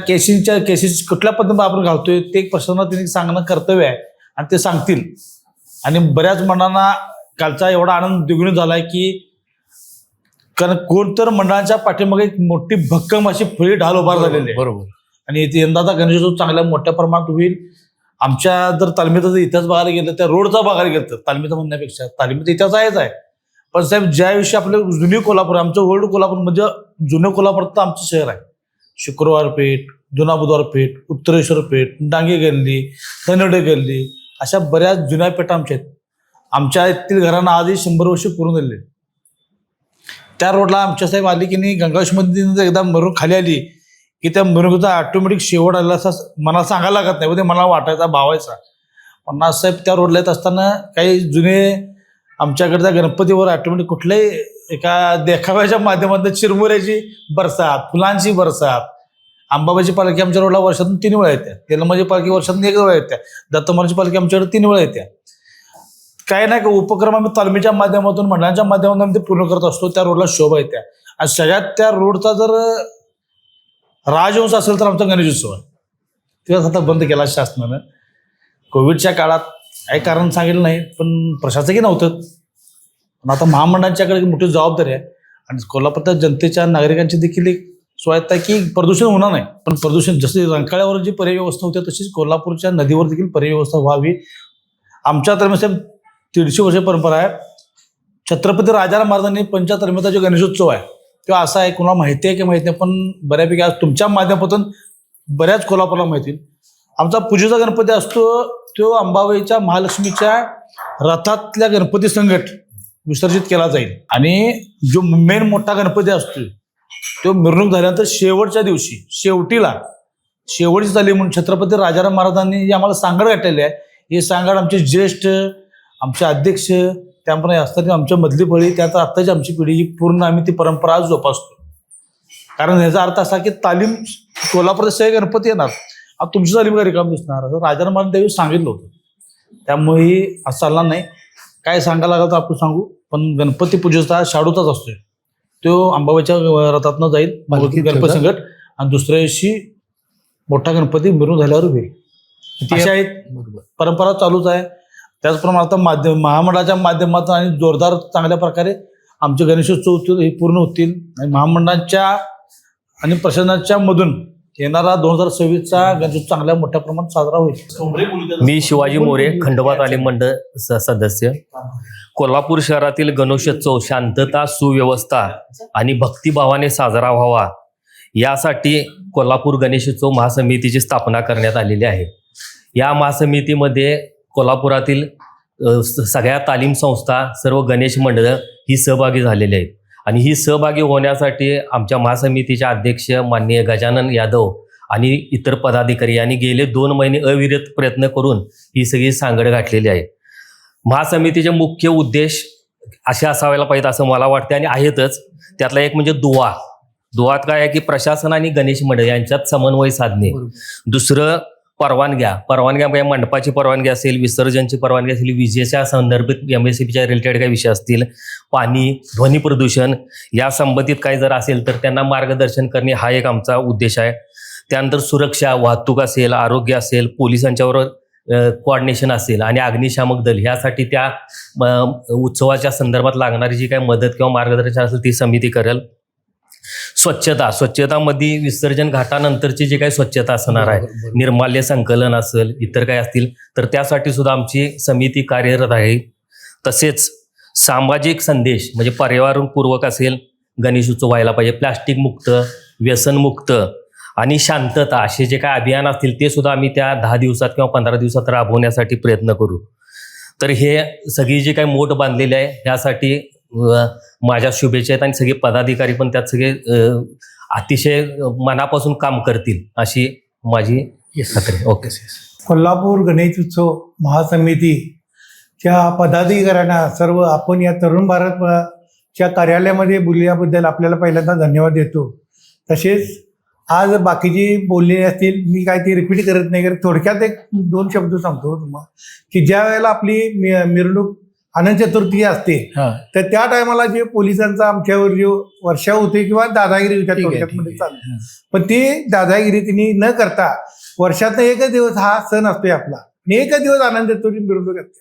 केसेस कुठल्या पद्धतीने आपण घालतोय ते प्रशासनाला त्यांनी सांगणं कर्तव्य आहे आणि ते सांगतील. आणि बऱ्याच मंडळांना कालचा एवढा आनंद द्विगुणित झालाय की कारण कोणतर मंडळाच्या पाठीमागे एक मोठी भक्कम अशी फळी ढाल उभार झालेली आहे. बरोबर. आणि यंदाचा गणेशोत्सव चांगल्या मोठ्या प्रमाणात होईल. आमच्या जर तालमीचा जर इतिहास बघायला गेलं त्या रोडचा बघायला गेलं तर तालमीचा म्हणण्यापेक्षा तालमीचा इतिहास आहेच आहे. पण साहेब ज्याविषयी आपलं जुनी कोल्हापूर आमचं ओल्ड कोल्हापूर म्हणजे जुनं कोल्हापूर तर आमचं शहर आहे. शुक्रवार पेठ, जुना बुधवार पेठ, उत्तरेश्वर पेठ, डांगे गल्ली, धनवडे गल्ली अशा बऱ्याच जुन्या पेठा आमच्या आहेत. आमच्या येथील घरांना आजही 100 वर्ष पूर्ण झालेले. त्या रोडला आमच्या साहेब आली की नाही गंगावेशमध्ये एकदा मिरवणूक खाली आली की त्या मिरवणुकीचा ऑटोमॅटिक शेवट आला असं मला सांगायला लागत नाही. म्हणजे मला वाटायचा भावायचा. पण आज साहेब त्या रोडला येत असताना काही जुने आमच्याकडच्या गणपतीवर ऑटोमॅटिक कुठल्याही एका देखाव्याच्या माध्यमातून चिरमुऱ्याची बरसात, फुलांची बरसात, अंबाबाची पालखी आमच्या रोडला वर्षातून 3 वेळा येत्या, तेलमाची पालखी वर्षातून 1 वेळा येत्या, दत्तमाची पालखी आमच्याकडे 3 वेळा येत्या. काय नाही का उपक्रम आम्ही तालमीच्या माध्यमातून मंडळांच्या माध्यमातून आम्ही ते पूर्ण करत असतो. त्या रोडला शोभा येत्या. आणि सगळ्यात त्या रोडचा जर राजवंश असेल तर आमचा गणेशोत्सव आहे. तेव्हा आता बंद केला शासनानं कोविडच्या काळात. काही कारण सांगितलं नाही पण प्रशासकही नव्हतं. पण आता महामंडळांच्याकडे मोठी जबाबदारी आहे आणि कोल्हापूरच्या जनतेच्या नागरिकांची देखील एक स्वायत्त आहे की प्रदूषण होणार नाही. पण प्रदूषण जसे रंकाळ्यावर जी पर्यायव्यवस्था होते तशीच कोल्हापूरच्या नदीवर देखील पर्यायव्यवस्था व्हावी. आमच्या तर्फे 150 वर्ष परंपरा आहे. छत्रपती राजाराम महाराजांनी पंचतर्फेचा जो गणेशोत्सव आहे तो असा आहे, कोणाला माहिती आहे की माहिती नाही पण बऱ्यापैकी आज तुमच्या माध्यमातून बऱ्याच कोल्हापूरला माहिती. आमचा पूजेचा गणपती असतो तो अंबाबाईच्या महालक्ष्मीच्या रथातल्या गणपती संकट विसर्जित केला जाईल. आणि जो मेन मोठा गणपती असतो तो मिरवणूक झाल्यानंतर शेवटच्या दिवशी शेवटची झाली म्हणून छत्रपती राजाराम महाराजांनी जी आम्हाला सांगड घातलेली आहे. हे सांगड आमचे ज्येष्ठ आमचे अध्यक्ष त्यामुळे असताना आमच्या मधली पिढी त्यात आत्ताची आमची पिढी ही पूर्ण आम्ही ती परंपरा आज जोपासतो. कारण याचा अर्थ असा की तालीम कोल्हापूर सगळे गणपती येणार, आता तुमची तालीम काय रिकाम दिसणार, असं राजाराम मला त्यावेळी सांगितलं होतं. त्यामुळे असं चालणार नाही. काय सांगायला लागलं तर आपण सांगू, पण गणपती पूजेचा शाडूचाच असतोय. तो अंबाबाईच्या रथातनं जाईल गणपती संकट आणि दुसऱ्या दिवशी मोठा गणपती मिरवणूक झाल्यावर होईल. अशा आहेत परंपरा चालूच आहे. त्याचप्रमाणे आता महामंडळाच्या माध्यमातून आणि जोरदार चांगल्या प्रकारे आमचे गणेशोत्सव हे पूर्ण होतील आणि महामंडळाच्या आणि प्रशासनाच्या मधून येणारा 2026चा गणेशोत्सव चांगल्या मोठ्या प्रमाणात साजरा होईल. मी शिवाजी मोरे, खंडोबा तालीम मंडळ सदस्य. कोल्हापूर शहरातील गणेशोत्सव शांतता, सुव्यवस्था आणि भक्तिभावाने साजरा व्हावा यासाठी कोल्हापूर गणेशोत्सव महासमितीची स्थापना करण्यात आलेली आहे. या महासमितीमध्ये कोल्हापुरातील सगळ्या तालीम संस्था, सर्व गणेश मंडळं ही सहभागी झालेली आहेत आणि ही सहभागी होण्यासाठी आमच्या महासमितीचे अध्यक्ष माननीय गजानन यादव आणि इतर पदाधिकारी यांनी गेले 2 महिने अविरत प्रयत्न करून ही सगळी सांगड घातलेली आहे. महासमितीचे मुख्य उद्देश असे असायला पाहिजेत असं मला वाटते आणि आहेतच. त्यातला एक म्हणजे दुआत काय आहे की प्रशासन आणि गणेश मंडळ यांच्यात समन्वय साधणे. दुसरं परवानग्या म्हणजे मंडपाची परवानगी असेल, विसर्जनची परवानगी असेल, विजेच्या संदर्भित MSCBच्या रिलेटेड काही विषय असतील, पाणी, ध्वनी प्रदूषण या संबंधित काही जर असेल तर त्यांना मार्गदर्शन करणे हा एक आमचा उद्देश आहे. त्यानंतर सुरक्षा, वाहतूक असेल, आरोग्य असेल, पोलिसांच्याबरोबर कोऑर्डिनेशन असेल आणि अग्निशामक दल ह्यासाठी त्या उत्सवाच्या संदर्भात लागणारी जी काही मदत किंवा मार्गदर्शन असेल ती समिती करेल. स्वच्छतामध्ये विसर्जन घाटानंतरची जी काही स्वच्छता असणार आहे, निर्माल्य संकलन असेल, इतर काही असतील तर त्यासाठी सुद्धा आमची समिती कार्यरत आहे. तसेच सामाजिक संदेश म्हणजे पर्यावरणपूर्वक असेल, गणेशोत्सव व्हायला पाहिजे, प्लास्टिक मुक्त, व्यसनमुक्त आणि शांतता असे जे काही अभियान असतील ते सुद्धा आम्ही त्या 10 दिवसात किंवा 15 दिवसात राबवण्यासाठी प्रयत्न करू. तर हे सगळी जी काही मोठ बांधलेली आहे त्यासाठी माझ्या शुभेच्छा आहेत आणि सगळे पदाधिकारी पण त्यात सगळे अतिशय मनापासून काम करतील अशी माझी खात्री. ओके. कोल्हापूर गणेशोत्सव महासमितीच्या पदाधिकाऱ्यांना सर्व आपण या तरुण भारतच्या कार्यालयामध्ये बोलल्याबद्दल आपल्याला पहिल्यांदा धन्यवाद देतो. तसेच आज बाकीची बोललेली असतील, मी काय ते रिपीट करत नाही, कारण थोडक्यात 1-2 शब्द सांगतो तुम्हाला की ज्या वेळेला आपली मिरवणूक अनंत चतुर्थी असते तर त्या टायमाला जे पोलिसांचा आमच्यावर जो वर्षाव होते किंवा दादागिरी होत्या थोडक्यात चालू, पण ती दादागिरी तिने न करता वर्षातनं एकच दिवस हा सण असतोय आपला आणि एकच दिवस अनंत चतुर्थी मिरवणूक असते.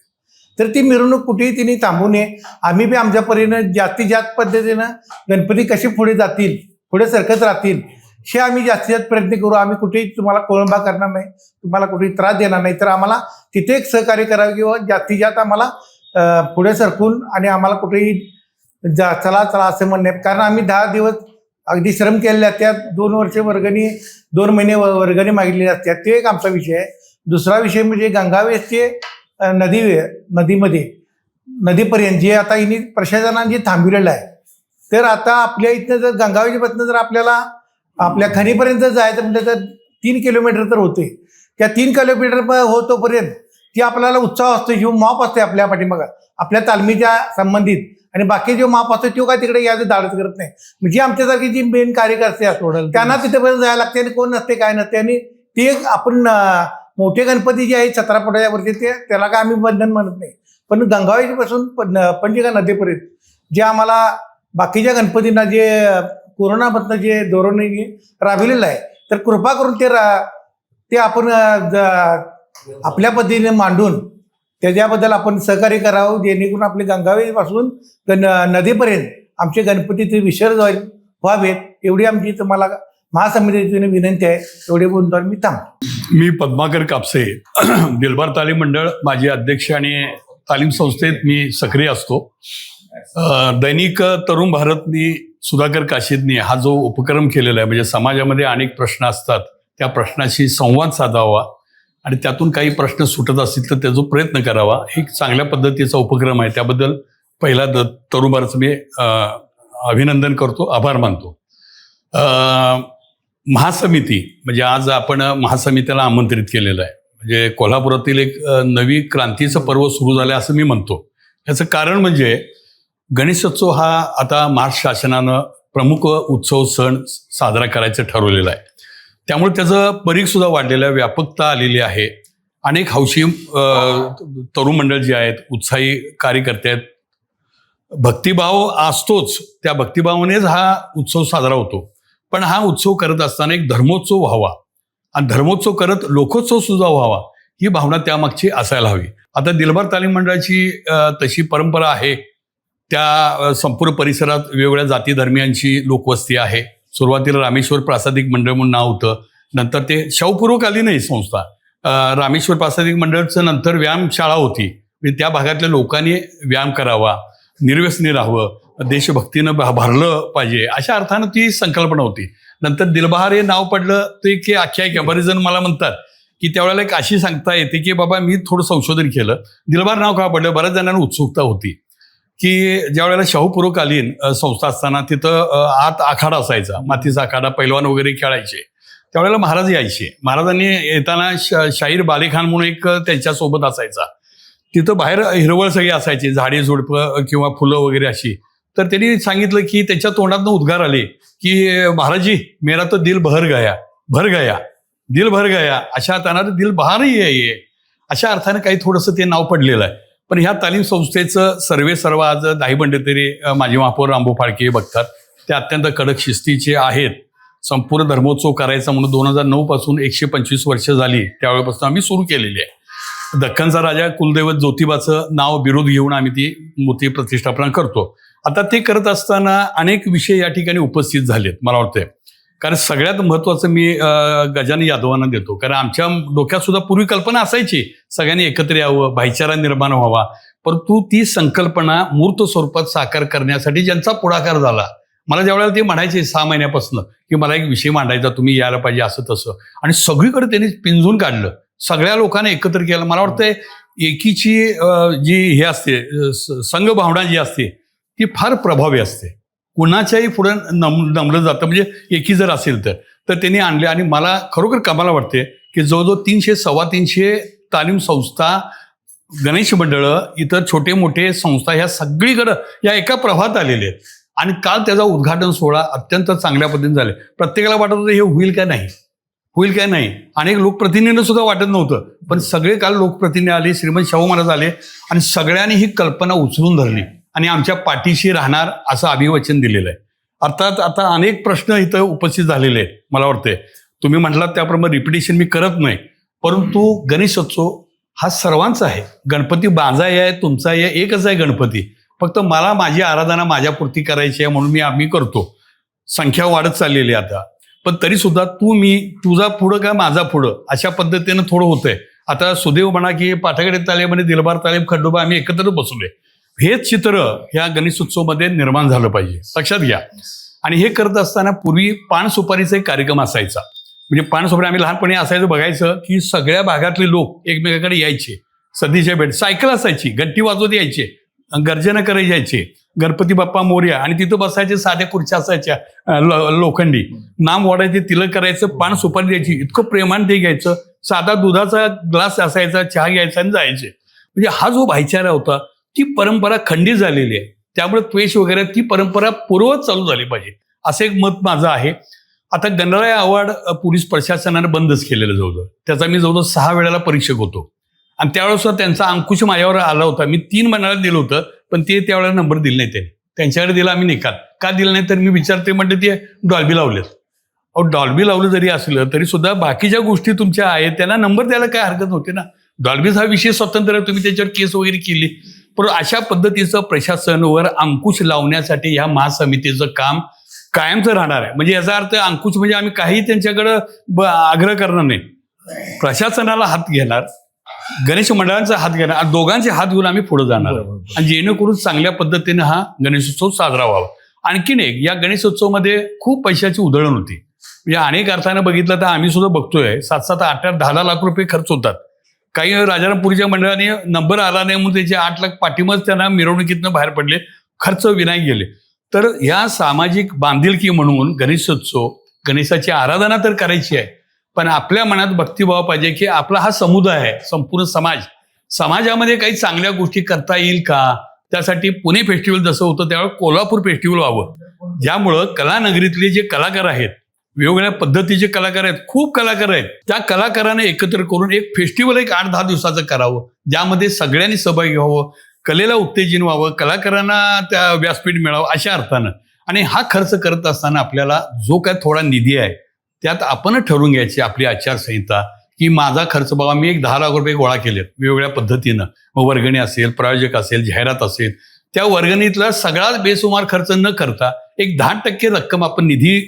तर ती मिरवणूक कुठेही तिने थांबू नये. आम्ही बी आमच्या परीनं जास्तीत जास्त पद्धतीनं गणपती कसे पुढे जातील, पुढे सरकत राहतील हे आम्ही जास्तीत जास्त प्रयत्न करू. आम्ही कुठेही तुम्हाला कोळंबा करणार नाही, तुम्हाला कुठेही त्रास देणार नाही. तर आम्हाला तिथे एक सहकार्य करावं किंवा जास्तीत जास्त आम्हाला पुढे सरकून आणि आम्हाला कुठेही चला असं म्हणणे, कारण आम्ही 10 दिवस अगदी श्रम केलेले आहेत. त्यात 2 वर्ष वर्गणी, 2 महिने वर्गणी मागितलेली असतात. ते एक आमचा विषय आहे. दुसरा विषय म्हणजे गंगावेशचे नदीपर्यंत जे आता हिने प्रशासनाने जे थांबविलेलं आहे, तर आता आपल्या इथनं जर गंगावेशपासून जर आपल्या खणीपर्यंत जायचं म्हटलं तर 3 किलोमीटर तर होते. त्या 3 किलोमीटर होतोपर्यंत ती आपल्याला उत्साह असतो, जो माप असते आपल्या पाठीमागं आपल्या तालमीच्या संबंधित, आणि बाकी जो माप असतो तो काय तिकडे यायचं धाडस करत नाही. म्हणजे आमच्यासारखी जी मेन कार्यकर्ते असतात त्यांना तिथेपर्यंत जायला लागते आणि कोण नसते काय नसते. आणि ते एक आपण मोठे गणपती जे आहेत 17 फुटाच्या वरचे त्याला काय आम्ही बंधन म्हणत नाही, पण गंगावेशीपासून पंचगंगा नदीपर्यंत जे आम्हाला बाकीच्या गणपतींना जे कोरोनामधनं जे धोरण राबविलेलं आहे, तर कृपा करून ते आपण आपल्या पद्धतीने मांडून त्याच्याबद्दल आपण सहकार्य करावं, जेणेकरून आपले गंगावेशीपासून नदीपर्यंत आमचे गणपतीचे विसर्जन व्हावेत एवढी आमची तुम्हाला महासमितीने विनंती आहे. एवढे बोलून मी थांबतो. मी पद्माकर कापसे, दिलबार तालीम मंडळ माजी अध्यक्ष आणि तालीम संस्थेत मी सक्रिय असतो. दैनिक तरुण भारतनी सुधाकर काशीदनी हा जो उपक्रम केलेला आहे, म्हणजे समाजामध्ये अनेक प्रश्न असतात, त्या प्रश्नाशी संवाद साधावा आणि त्यातून काही प्रश्न सुटत असतील तर त्याचा प्रयत्न करावा, एक चांगल्या पद्धतीचा उपक्रम आहे. त्याबद्दल पहिला तरुण भारतचं मी अभिनंदन करतो, आभार मानतो. महासमिती म्हणजे आज आपण महासमितीला आमंत्रित केलेलं आहे. म्हणजे कोल्हापुरातील एक नवी क्रांतीचं पर्व सुरू झालं असं मी म्हणतो. याचं कारण म्हणजे गणेशोत्सव हा आता महाराष्ट्र शासनानं प्रमुख उत्सव सण साजरा करायचं ठरवलेलं आहे. त्यामुळे त्याचं परीघ सुद्धा वाढलेलं आहे, व्यापकता आलेली आहे. अनेक हौशी तरुण मंडळ जे आहेत, उत्साही कार्यकर्ते आहेत. भक्तिभाव असतोच, त्या भक्तिभावानेच हा उत्सव साजरा होतो. पण हा उत्सव करत असताना एक धर्मोत्सव व्हावा आणि धर्मोत्सव करत लोकोत्सव सुद्धा व्हावा, ही भावना त्यामागची असायला हवी. आता दिलबार तालीम मंडळाची तशी परंपरा आहे. त्या संपूर्ण परिसरात वेगवेगळ्या जाती धर्मियांची लोकवस्ती आहे. सुरुवातीला रामेश्वर प्रासादिक मंडळ म्हणून नाव होतं, नंतर ते शाहूपूर्वकालीन ही संस्था. रामेश्वर प्रासादिक मंडळचं नंतर व्यायामशाळा होती. त्या भागातल्या लोकांनी व्यायाम करावा, निर्व्यसनी राहावं, देशभक्तीनं भरलं पाहिजे, अशा अर्थानं ती संकल्पना होती. नंतर दिलबहार हे नाव पडलं ते की आख्यायिका. बरेच जण मला म्हणतात की त्यावेळेला एक अशी सांगता येते की बाबा मी थोडं संशोधन केलं, दिलबहार नाव का पडलं. बऱ्याच जणांना उत्सुकता होती की ज्या वेळेला शाहूपूर्वकालीन संस्था असताना तिथं आत आखाडा असायचा, मातीचा आखाडा, पैलवान वगैरे खेळायचे. त्यावेळेला महाराज यायचे. महाराजांनी येताना शाहीर बालेखान म्हणून एक त्यांच्यासोबत असायचा. तिथं बाहेर हिरवळ सगळी असायची, झाडे झुडपं किंवा फुलं वगैरे अशी. तर त्यांनी सांगितलं की त्याच्या तोंडातनं उद्गार आले की महाराजी मेरा तो दिल भर गया, भर गया, दिल भर गया. अशा अर्थानं दिल बहारही आहे, अशा अर्थानं काही थोडंसं ते नाव पडलेलं आहे. पण ह्या तालीम संस्थेचं सर्व आज दाही बंडेतरी माजी महापौर रामभाऊ फाळके बघतात. ते अत्यंत कडक शिस्तीचे आहेत. संपूर्ण धर्मोत्सव करायचा म्हणून 2009 पासून 125 वर्ष झाली, त्यावेळेपासून आम्ही सुरू केलेली आहे. दख्खनचा राजा कुलदैवत ज्योतिबाचं नाव बिरुद घेऊन आम्ही ती मूर्ती प्रतिष्ठापना करतो. आता ते करत असताना अनेक विषय या ठिकाणी उपस्थित झालेत मला वाटतंय. कारण सगळ्यात महत्त्वाचं मी गजानन यादवांना देतो. कारण आमच्या डोक्यात सुद्धा पूर्वी कल्पना असायची सगळ्यांनी एकत्र यावं, भाईचारा निर्माण व्हावा. परंतु ती संकल्पना मूर्त स्वरूपात साकार करण्यासाठी ज्यांचा पुढाकार झाला, मला ज्यावेळेला ते म्हणायचे 6 महिन्यापासून की मला एक विषय मांडायचा, तुम्ही यायला पाहिजे असं तसं, आणि सगळीकडे त्यांनी पिंजून काढलं, सगळ्या लोकांना एकत्र केलं. मला वाटतंय एकीची जी हे असते संघभावना जी असते ती फार प्रभावी असते. कुणाच्याही पुढे नमलं जातं, म्हणजे एकी जर असेल तर त्यांनी आणले. आणि मला खरोखर कमाल वाटते की जवळजवळ 300-325 तालीम संस्था, गणेश मंडळं, इतर छोटे मोठे संस्था ह्या सगळीकडं या एका प्रवाहात आलेले आहेत. आणि काल त्याचा उद्घाटन सोहळा अत्यंत चांगल्या पद्धतीने झाले. प्रत्येकाला वाटत होतं हे होईल का नाही, होईल काय नाही. अनेक लोकप्रतिनिधींना सुद्धा वाटत नव्हतं, पण सगळे काल लोकप्रतिनिधी आले, श्रीमंत शाहू महाराज आले आणि सगळ्यांनी ही कल्पना उचलून धरली आणि आमच्या पाठीशी राहणार असं अभिवचन दिलेलं आहे. अर्थात आता अनेक प्रश्न इथं उपस्थित झालेले आहेत. मला वाटतंय तुम्ही म्हटलात त्याप्रमाणे रिपिटेशन मी करत नाही, परंतु गणेशोत्सव हा सर्वांचा आहे. गणपती माझाही आहे, तुमचाही आहे, एकच आहे गणपती. फक्त मला माझी आराधना माझ्यापुरती करायची आहे म्हणून आम्ही करतो. संख्या वाढत चाललेली आहे आता, पण तरी सुद्धा तुझा पुढं का माझा पुढं अशा पद्धतीनं थोडं होतंय. आता सुदैव म्हणा की पाठागडे तालीम आणि दिलबार तालीम खंडोबा आम्ही एकत्र बसलोय. हेच चित्र ह्या गणेशोत्सवमध्ये निर्माण झालं पाहिजे, लक्षात घ्या. आणि हे करत असताना पूर्वी पान सुपारीचा एक कार्यक्रम असायचा. म्हणजे पान सुपारी आम्ही लहानपणी असायचं, बघायचं की सगळ्या भागातले लोक एकमेकाकडे यायचे, सदीच्या भेट, सायकल असायची, घंटी वाजवत यायचे, गर्जना करायला यायचे, गणपती बाप्पा मोरया, आणि तिथं बसायचे, साध्या खुर्च्या असायच्या लोखंडी, नाम ओढायचे, तिलक करायचं, पान सुपारी द्यायची, इतकं प्रेमाने ते घ्यायचं. साधा दुधाचा ग्लास असायचा, चहा घ्यायचा आणि जायचे. म्हणजे हा जो भाईचारा होता ती परंपरा खंडित झालेली आहे. त्यामुळे त्वेष वगैरे ती परंपरा पूर्वत चालू झाली पाहिजे असं एक मत माझं आहे. आता गणराय अवॉर्ड पोलीस प्रशासनानं बंदच केलेलं जवळजवळ. त्याचा मी जवळजवळ 6 वेळेला परीक्षक होतो आणि त्यावेळेस त्यांचा अंकुश माझ्यावर आला होता. मी 3 मंडळात दिलं होतं, पण ते त्यावेळेला नंबर दिले नाही. त्यांनी त्यांच्याकडे दिला, आम्ही निकाल का दिला नाही तर मी विचारते म्हणते ते डॉल्बी लावलेत. अहो डॉल्बी लावलं जरी असलं तरी सुद्धा बाकीच्या गोष्टी तुमच्या आहेत त्यांना नंबर द्यायला काय हरकत नव्हती ना. डॉल्बीज हा विषय स्वतंत्र आहे, तुम्ही त्याच्यावर केस वगैरे केली. पण अशा पद्धतीचं प्रशासनावर अंकुश लावण्यासाठी ह्या महासमितीचं काम कायमचं राहणार आहे. म्हणजे याचा अर्थ अंकुश म्हणजे आम्ही काही त्यांच्याकडं आग्रह करणार नाही. प्रशासनाला हात घेणार, गणेश मंडळांचा हात घेणार, दोघांचे हात घेऊन आम्ही पुढे जाणार आणि जेणेकरून चांगल्या पद्धतीने हा गणेशोत्सव साजरा व्हावा. आणखीन एक, या गणेशोत्सवमध्ये खूप पैशाची उधळण होती. म्हणजे अनेक अर्थानं बघितलं तर आम्ही सुद्धा बघतोय 7-7, 8-8, 10 लाख रुपये खर्च होतात. काही राजारामपुरीच्या मंडळाने नंबर आला नाही म्हणून त्याचे 8 लाख पाठीमागच त्यांना मिरवणुकीतनं बाहेर पडले, खर्च विनायक गेले. तर या सामाजिक बांधिलकी म्हणून गणेशोत्सव, गणेशाची आराधना तर करायची आहे, पण आपल्या मनात भक्तिभाव पाहिजे की आपला हा समुदाय आहे, संपूर्ण समाजामध्ये काही चांगल्या गोष्टी करता येईल का. त्यासाठी पुणे फेस्टिवल जसं होतं त्यावेळेस कोल्हापूर फेस्टिवल व्हावं, ज्यामुळं कलानगरीतले जे कलाकार आहेत, वेगवेगळ्या पद्धतीचे कलाकार आहेत, खूप कलाकार आहेत, त्या कलाकारांना एकत्र करून एक फेस्टिवल 8-10 दिवसाचं करावं, ज्यामध्ये सगळ्यांनी सहभागी व्हावं, कलेला उत्तेजन व्हावं, कलाकारांना त्या व्यासपीठ मिळावं अशा अर्थानं. आणि हा खर्च करत असताना आपल्याला जो काय थोडा निधी आहे त्यात आपण ठरवून घ्यायची आपली आचारसंहिता, की माझा खर्च बाबा मी 10 लाख रुपये गोळा केले वेगवेगळ्या पद्धतीनं, मग वर्गणी असेल, प्रायोजक असेल, जाहिरात असेल, त्या वर्गणीतला सगळा बेसुमार खर्च न करता 10% रक्कम आपण निधी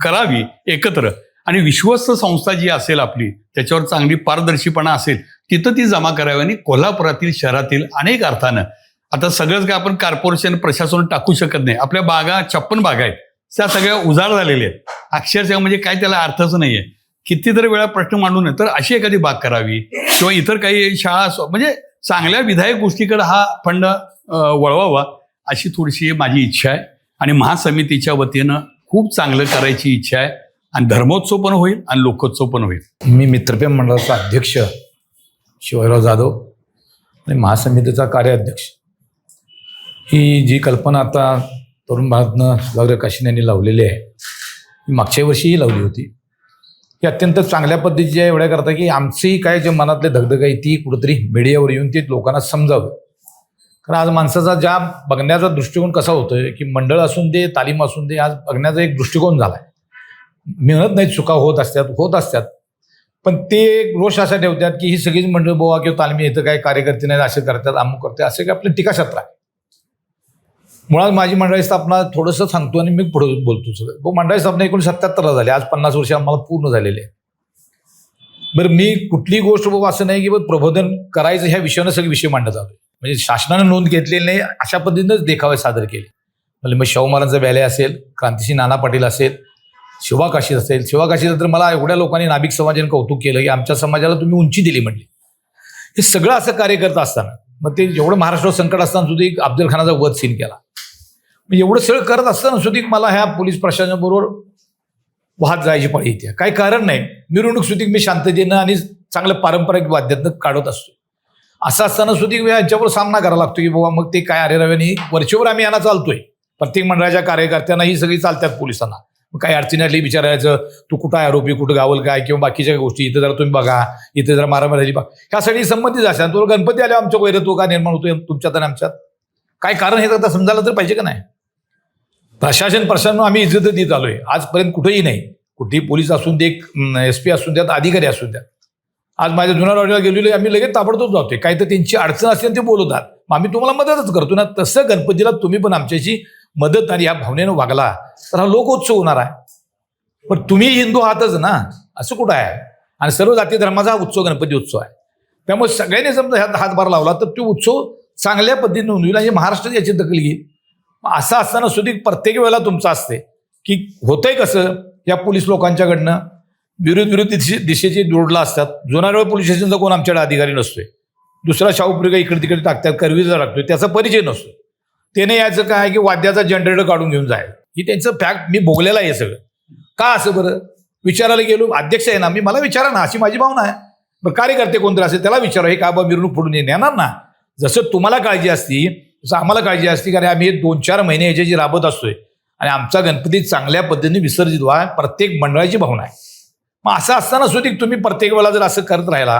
करावी एकत्र, आणि विश्वस्त संस्था जी असेल आपली त्याच्यावर चांगली पारदर्शीपणा असेल तिथं ती जमा करावी. आणि कोल्हापुरातील शहरातील अनेक अर्थानं आता सगळंच काय आपण कॉर्पोरेशन प्रशासन टाकू शकत नाही. आपल्या बागा 56 बागा आहेत, त्या सगळ्या उजाड झालेल्या आहेत अक्षरशः, म्हणजे काय त्याला अर्थच नाही आहे. कितीतरी वेळा प्रश्न मांडून तर अशी एखादी बाग करावी किंवा इतर काही शाळा, म्हणजे चांगल्या विधायक गोष्टीकडे हा फंड वळवावा अशी थोडीशी माझी इच्छा आहे. आणि महासमितीच्या वतीनं खूप चांगलं करायची इच्छा आहे, आणि धर्मोत्सव पण होईल आणि लोकोत्सव पण होईल. मी मित्रप्रेम मंडळाचा अध्यक्ष शिवाजीराव जाधव आणि महासमितीचा कार्याध्यक्ष. ही जी कल्पना आता तरुण भारतनं सुधाकर काशीन यांनी लावलेली आहे, ही मागच्या वर्षीही लावली होती. ही अत्यंत चांगल्या पद्धतीची आहे, एवढ्या करता की आमचीही काय जे मनातले धगधग आहे ती कुठंतरी मीडियावर येऊन ती लोकांना समजावं. कारण आज माणसाचा ज्या बघण्याचा दृष्टिकोन कसा होतोय की मंडळ असून दे, तालीम असून दे, आज बघण्याचा एक दृष्टिकोन झाला आहे. मिळत नाही, चुका होत असतात, पण ते एक रोष असा ठेवतात की ही सगळीच मंडळ बोवा किंवा तालमी इथं काय कार्यकर्ते नाही, असे करतात, अमुक करते, असे काय आपलं टीकाक्षेत्र आहे. मुळात माझी मंडळी स्थापना थोडंसं सांगतो आणि मी पुढे बोलतो सगळं. मंडळी स्थापना 1977 झाली, आज 50 वर्ष आम्हाला पूर्ण झालेले आहे. बरं, मी कुठली गोष्ट बाबा असं नाही की प्रबोधन करायचं ह्या विषयानं सगळे विषय मांडत आलोय, म्हणजे शासनानं नोंद घेतलेली नाही अशा पद्धतीनंच देखावे सादर केले. म्हणजे मग शाहू महाराजांचा बॅले असेल, क्रांतिसिंह नाना पाटील असेल, शिवा काशीद असेल. शिवा काशीद तर मला एवढ्या लोकांनी नाभिक समाजाने कौतुक केलं की आमच्या समाजाला तुम्ही उंची दिली म्हणली. हे सगळं असं कार्य करत असताना मग ते एवढं महाराष्ट्रावर संकट असताना सुद्धा एक अफजल खानाचा वध सीन केला. एवढं सगळं करत असताना सुद्धा मला ह्या पोलीस प्रशासनाबरोबर वाहत जायची पाळी येते. काही कारण नाही, मिरवणूक सुद्धा मी शांततेनं आणि चांगलं पारंपरिक वाद्यातनं काढत असतो. असं असताना सुद्धा यांच्यावर सामना करावा लागतो की बाबा मग ते काय अरेराव्याने वरचेवर आम्ही यांना चालतोय. प्रत्येक मंडळाच्या कार्यकर्त्यांना ही सगळी चालतात पोलिसांना. काही अडचणी आली विचारायचं, तू कुठं आरोपी, कुठं गावल काय, किंवा बाकीच्या गोष्टी, इथं जरा तुम्ही बघा, इथे जरा मारामारी झाली बघा, ह्यासाठी संबंधित असतात. तो गणपती आल्या आमच्या वैरत्व का निर्माण होतोय तुमच्यात आणि आमच्यात, काय कारण हे आता समजायला तर पाहिजे का नाही. प्रशासन आम्ही इज्जत देत आलोय आजपर्यंत, कुठेही नाही. कुठेही पोलीस असून दे, SP असून द्यात, अधिकारी असून द्यात. आज माझ्या जुन्या रॉडीला गेलेलो, आम्ही लगेच ताबडतोब जातोय. काही तर त्यांची अडचण असेल ते बोलवतात, मग आम्ही तुम्हाला मदतच करतो ना. तसं गणपतीला तुम्ही पण आमच्याशी मदत आणि या भावनेनं वागला तर हा लोकोत्सव होणार आहे. पण तुम्ही हिंदू आहातच ना, असं कुठं आहे. आणि सर्व जाती धर्माचा हा उत्सव गणपती उत्सव आहे. त्यामुळे सगळ्यांनी समजा ह्यात हातभार लावला तर तो उत्सव चांगल्या पद्धतीने होईल आणि महाराष्ट्र याची दखल घेईल. असं असताना सुद्धा प्रत्येक वेळेला तुमचं असते की होतंय कसं, या पोलीस लोकांच्याकडनं विरुद्ध दिशेचे जोडला असतात. जुनारवेळ पोलीस स्टेशनचा कोण आमच्याकडे अधिकारी नसतोय, दुसरा शाहूपुरी इकडे तिकडे टाकतात, करवीचा लागतोय, त्याचा परिचय नसतो. त्याने याचं काय की वाद्याचा जनरेटर काढून घेऊन जायला, ही त्यांचं फॅक्ट मी भोगलेलं आहे सगळं. का असं बरं विचारायला गेलो, अध्यक्ष आहे ना मी, मला विचारा ना, अशी माझी भावना आहे. बरं, कार्यकर्ते कोणतरी असेल त्याला विचारा, हे का बा मिरवणूक फोडून येणार ना. जसं तुम्हाला काळजी असती तसं आम्हाला काळजी असते, कारण आम्ही 2-4 महिने याच्याची राबत असतोय आणि आमचा गणपती चांगल्या पद्धतीने विसर्जित व्हा, प्रत्येक मंडळाची भावना आहे. मग असं असताना सुद्धा तुम्ही प्रत्येक वेळेला जर असं करत राहिला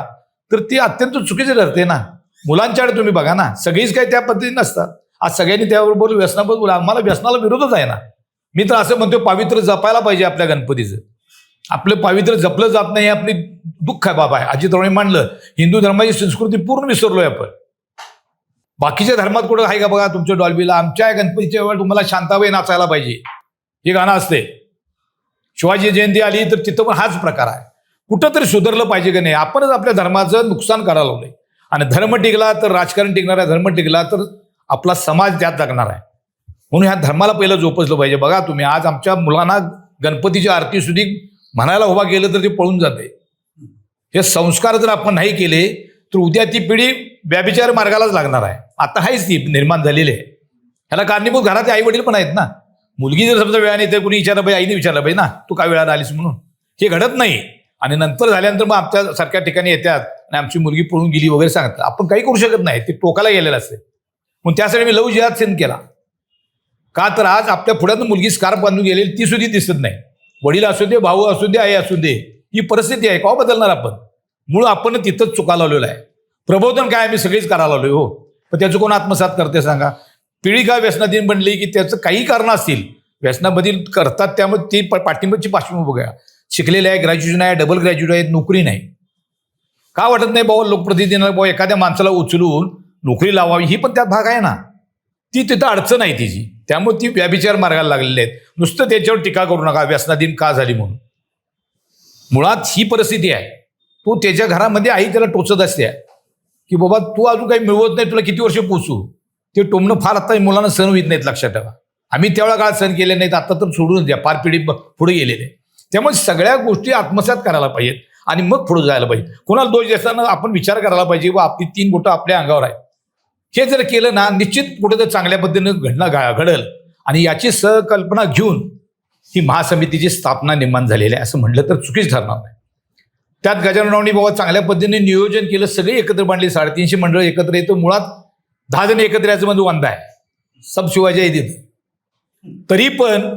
तर ती अत्यंत चुकीची ठरते ना. मुलांच्याकडे तुम्ही बघा ना, सगळीच काही त्या पद्धतीने नसतात. आज सगळ्यांनी त्याबरोबर व्यसनाबद्दल बोला, आम्हाला व्यसनाला विरोधच आहे ना. मी तर असं म्हणतो पावित्र्य जपायला पाहिजे आपल्या गणपतीचं. आपलं पावित्र्य जपलं जात नाही, आपली दुःख आहे बाबा. अजितरावांनी मांडलं, हिंदू धर्माची संस्कृती पूर्ण विसरलोय आपण. बाकीच्या धर्मात कुठं आहे का बघा तुमच्या डॉल्बीला. आमच्या गणपतीच्या वेळेला तुम्हाला शांताबाई नाचायला पाहिजे हे गाणं असते. शिवाजी जयंती आली तर तिथं पण हाच प्रकार आहे. कुठं तरी सुधारलं पाहिजे का नाही. आपणच आपल्या धर्माचं नुकसान करायला लागलोय. आणि धर्म टिकला तर राजकारण टिकणार आहे, धर्म टिकला तर आपला समाज त्यात जगणार आहे. म्हणून ह्या धर्माला पहिलं जोपासलं पाहिजे. बघा तुम्ही आज आमच्या मुलांना गणपतीची आरती सुद्धा म्हणायला उभा केलं तर ते पळून जाते. हे संस्कार जर आपण नाही केले तर उद्या ती पिढी व्यभिचार मार्गालाच लागणार आहे. आता आहेच ती निर्माण झालेली आहे. ह्याला कारणीभूत घरात आई वडील पण आहेत ना. मुलगी जर समजा वेळाने तर कुणी विचारलं पाहिजे, आईने विचारलं पाहिजे ना, तू काय वेळाने आलीस म्हणून. हे घडत नाही. आणि नंतर झाल्यानंतर मग आमच्यासारख्या ठिकाणी येतात आणि आमची मुलगी पळून गेली वगैरे सांगतात. आपण काही करू शकत नाही, ते टोकाला गेलेलं असते. मग त्यासाठी मी लव जिहाद सेंड केला. का तर आज आपल्या पुढ्यात मुलगी स्कार्फ बांधून गेलेली ती सुद्धा दिसत नाही. वडील असू दे, भाऊ असू दे, आई असू दे, ही परिस्थिती आहे. का बदलणार आपण? मूळ आपण तिथंच चुका लावलेलं आहे. प्रबोधन काय आम्ही सगळीच करायला लावलोय हो, पण त्याचं कोण आत्मसात करते सांगा? पिढी काय व्यसनाधीन बनली की त्याचं काही कारण असतील, व्यसनाबद्दल करतात, त्यामुळे ती पाठिंबाची पार्श्वभूमी बघा. शिकलेले आहे, ग्रॅज्युएशन आहे, डबल ग्रॅज्युएट आहेत, नोकरी नाही. का वाटत नाही बाबा लोकप्रतिनिधींना बाबा एखाद्या माणसाला उचलून नोकरी लावावी? ही पण त्यात भाग आहे ना. ती तिथं अडचण आहे तिची, त्यामुळे ती व्याभिचार मार्गाला लागलेले आहेत. नुसतं त्याच्यावर टीका करू नका व्यसनाधीन का झाली म्हणून. मुळात ही परिस्थिती आहे. तो त्याच्या घरामध्ये आई त्याला टोचत असते की बाबा तू अजून काही मिळवत नाही, तुला किती वर्ष पोचू. ते टोमणं फार आता मुलांना सहन होत नाहीत, लक्षात ठेवा. आम्ही त्यावेळा काळात सहन केले नाहीत, आता तर सोडून द्या, फार पिढी पुढे गेलेले. त्यामुळे सगळ्या गोष्टी आत्मसात करायला पाहिजेत आणि मग पुढे जायला पाहिजे. कोणाला दोष देताना आपण विचार करायला पाहिजे व आपली 3 बोटं आपल्या अंगावर आहे. हे जर केलं ना, निश्चित कुठे तर चांगल्या पद्धतीनं घडल. आणि याची संकल्पना घेऊन ही महासमितीची स्थापना निर्माण झालेली आहे असं म्हटलं तर चुकीच ठरणार नाही. त्यात गजाननरावनी बाबा चांगल्या पद्धतीने नियोजन केलं, सगळे एकत्र बांधले, 350 मंडळ एकत्र येतं. मुळात 10 जण एकत्र याचं म्हणजे वांदा आहे, सब शिवाजी आहे तिथं. तरी पण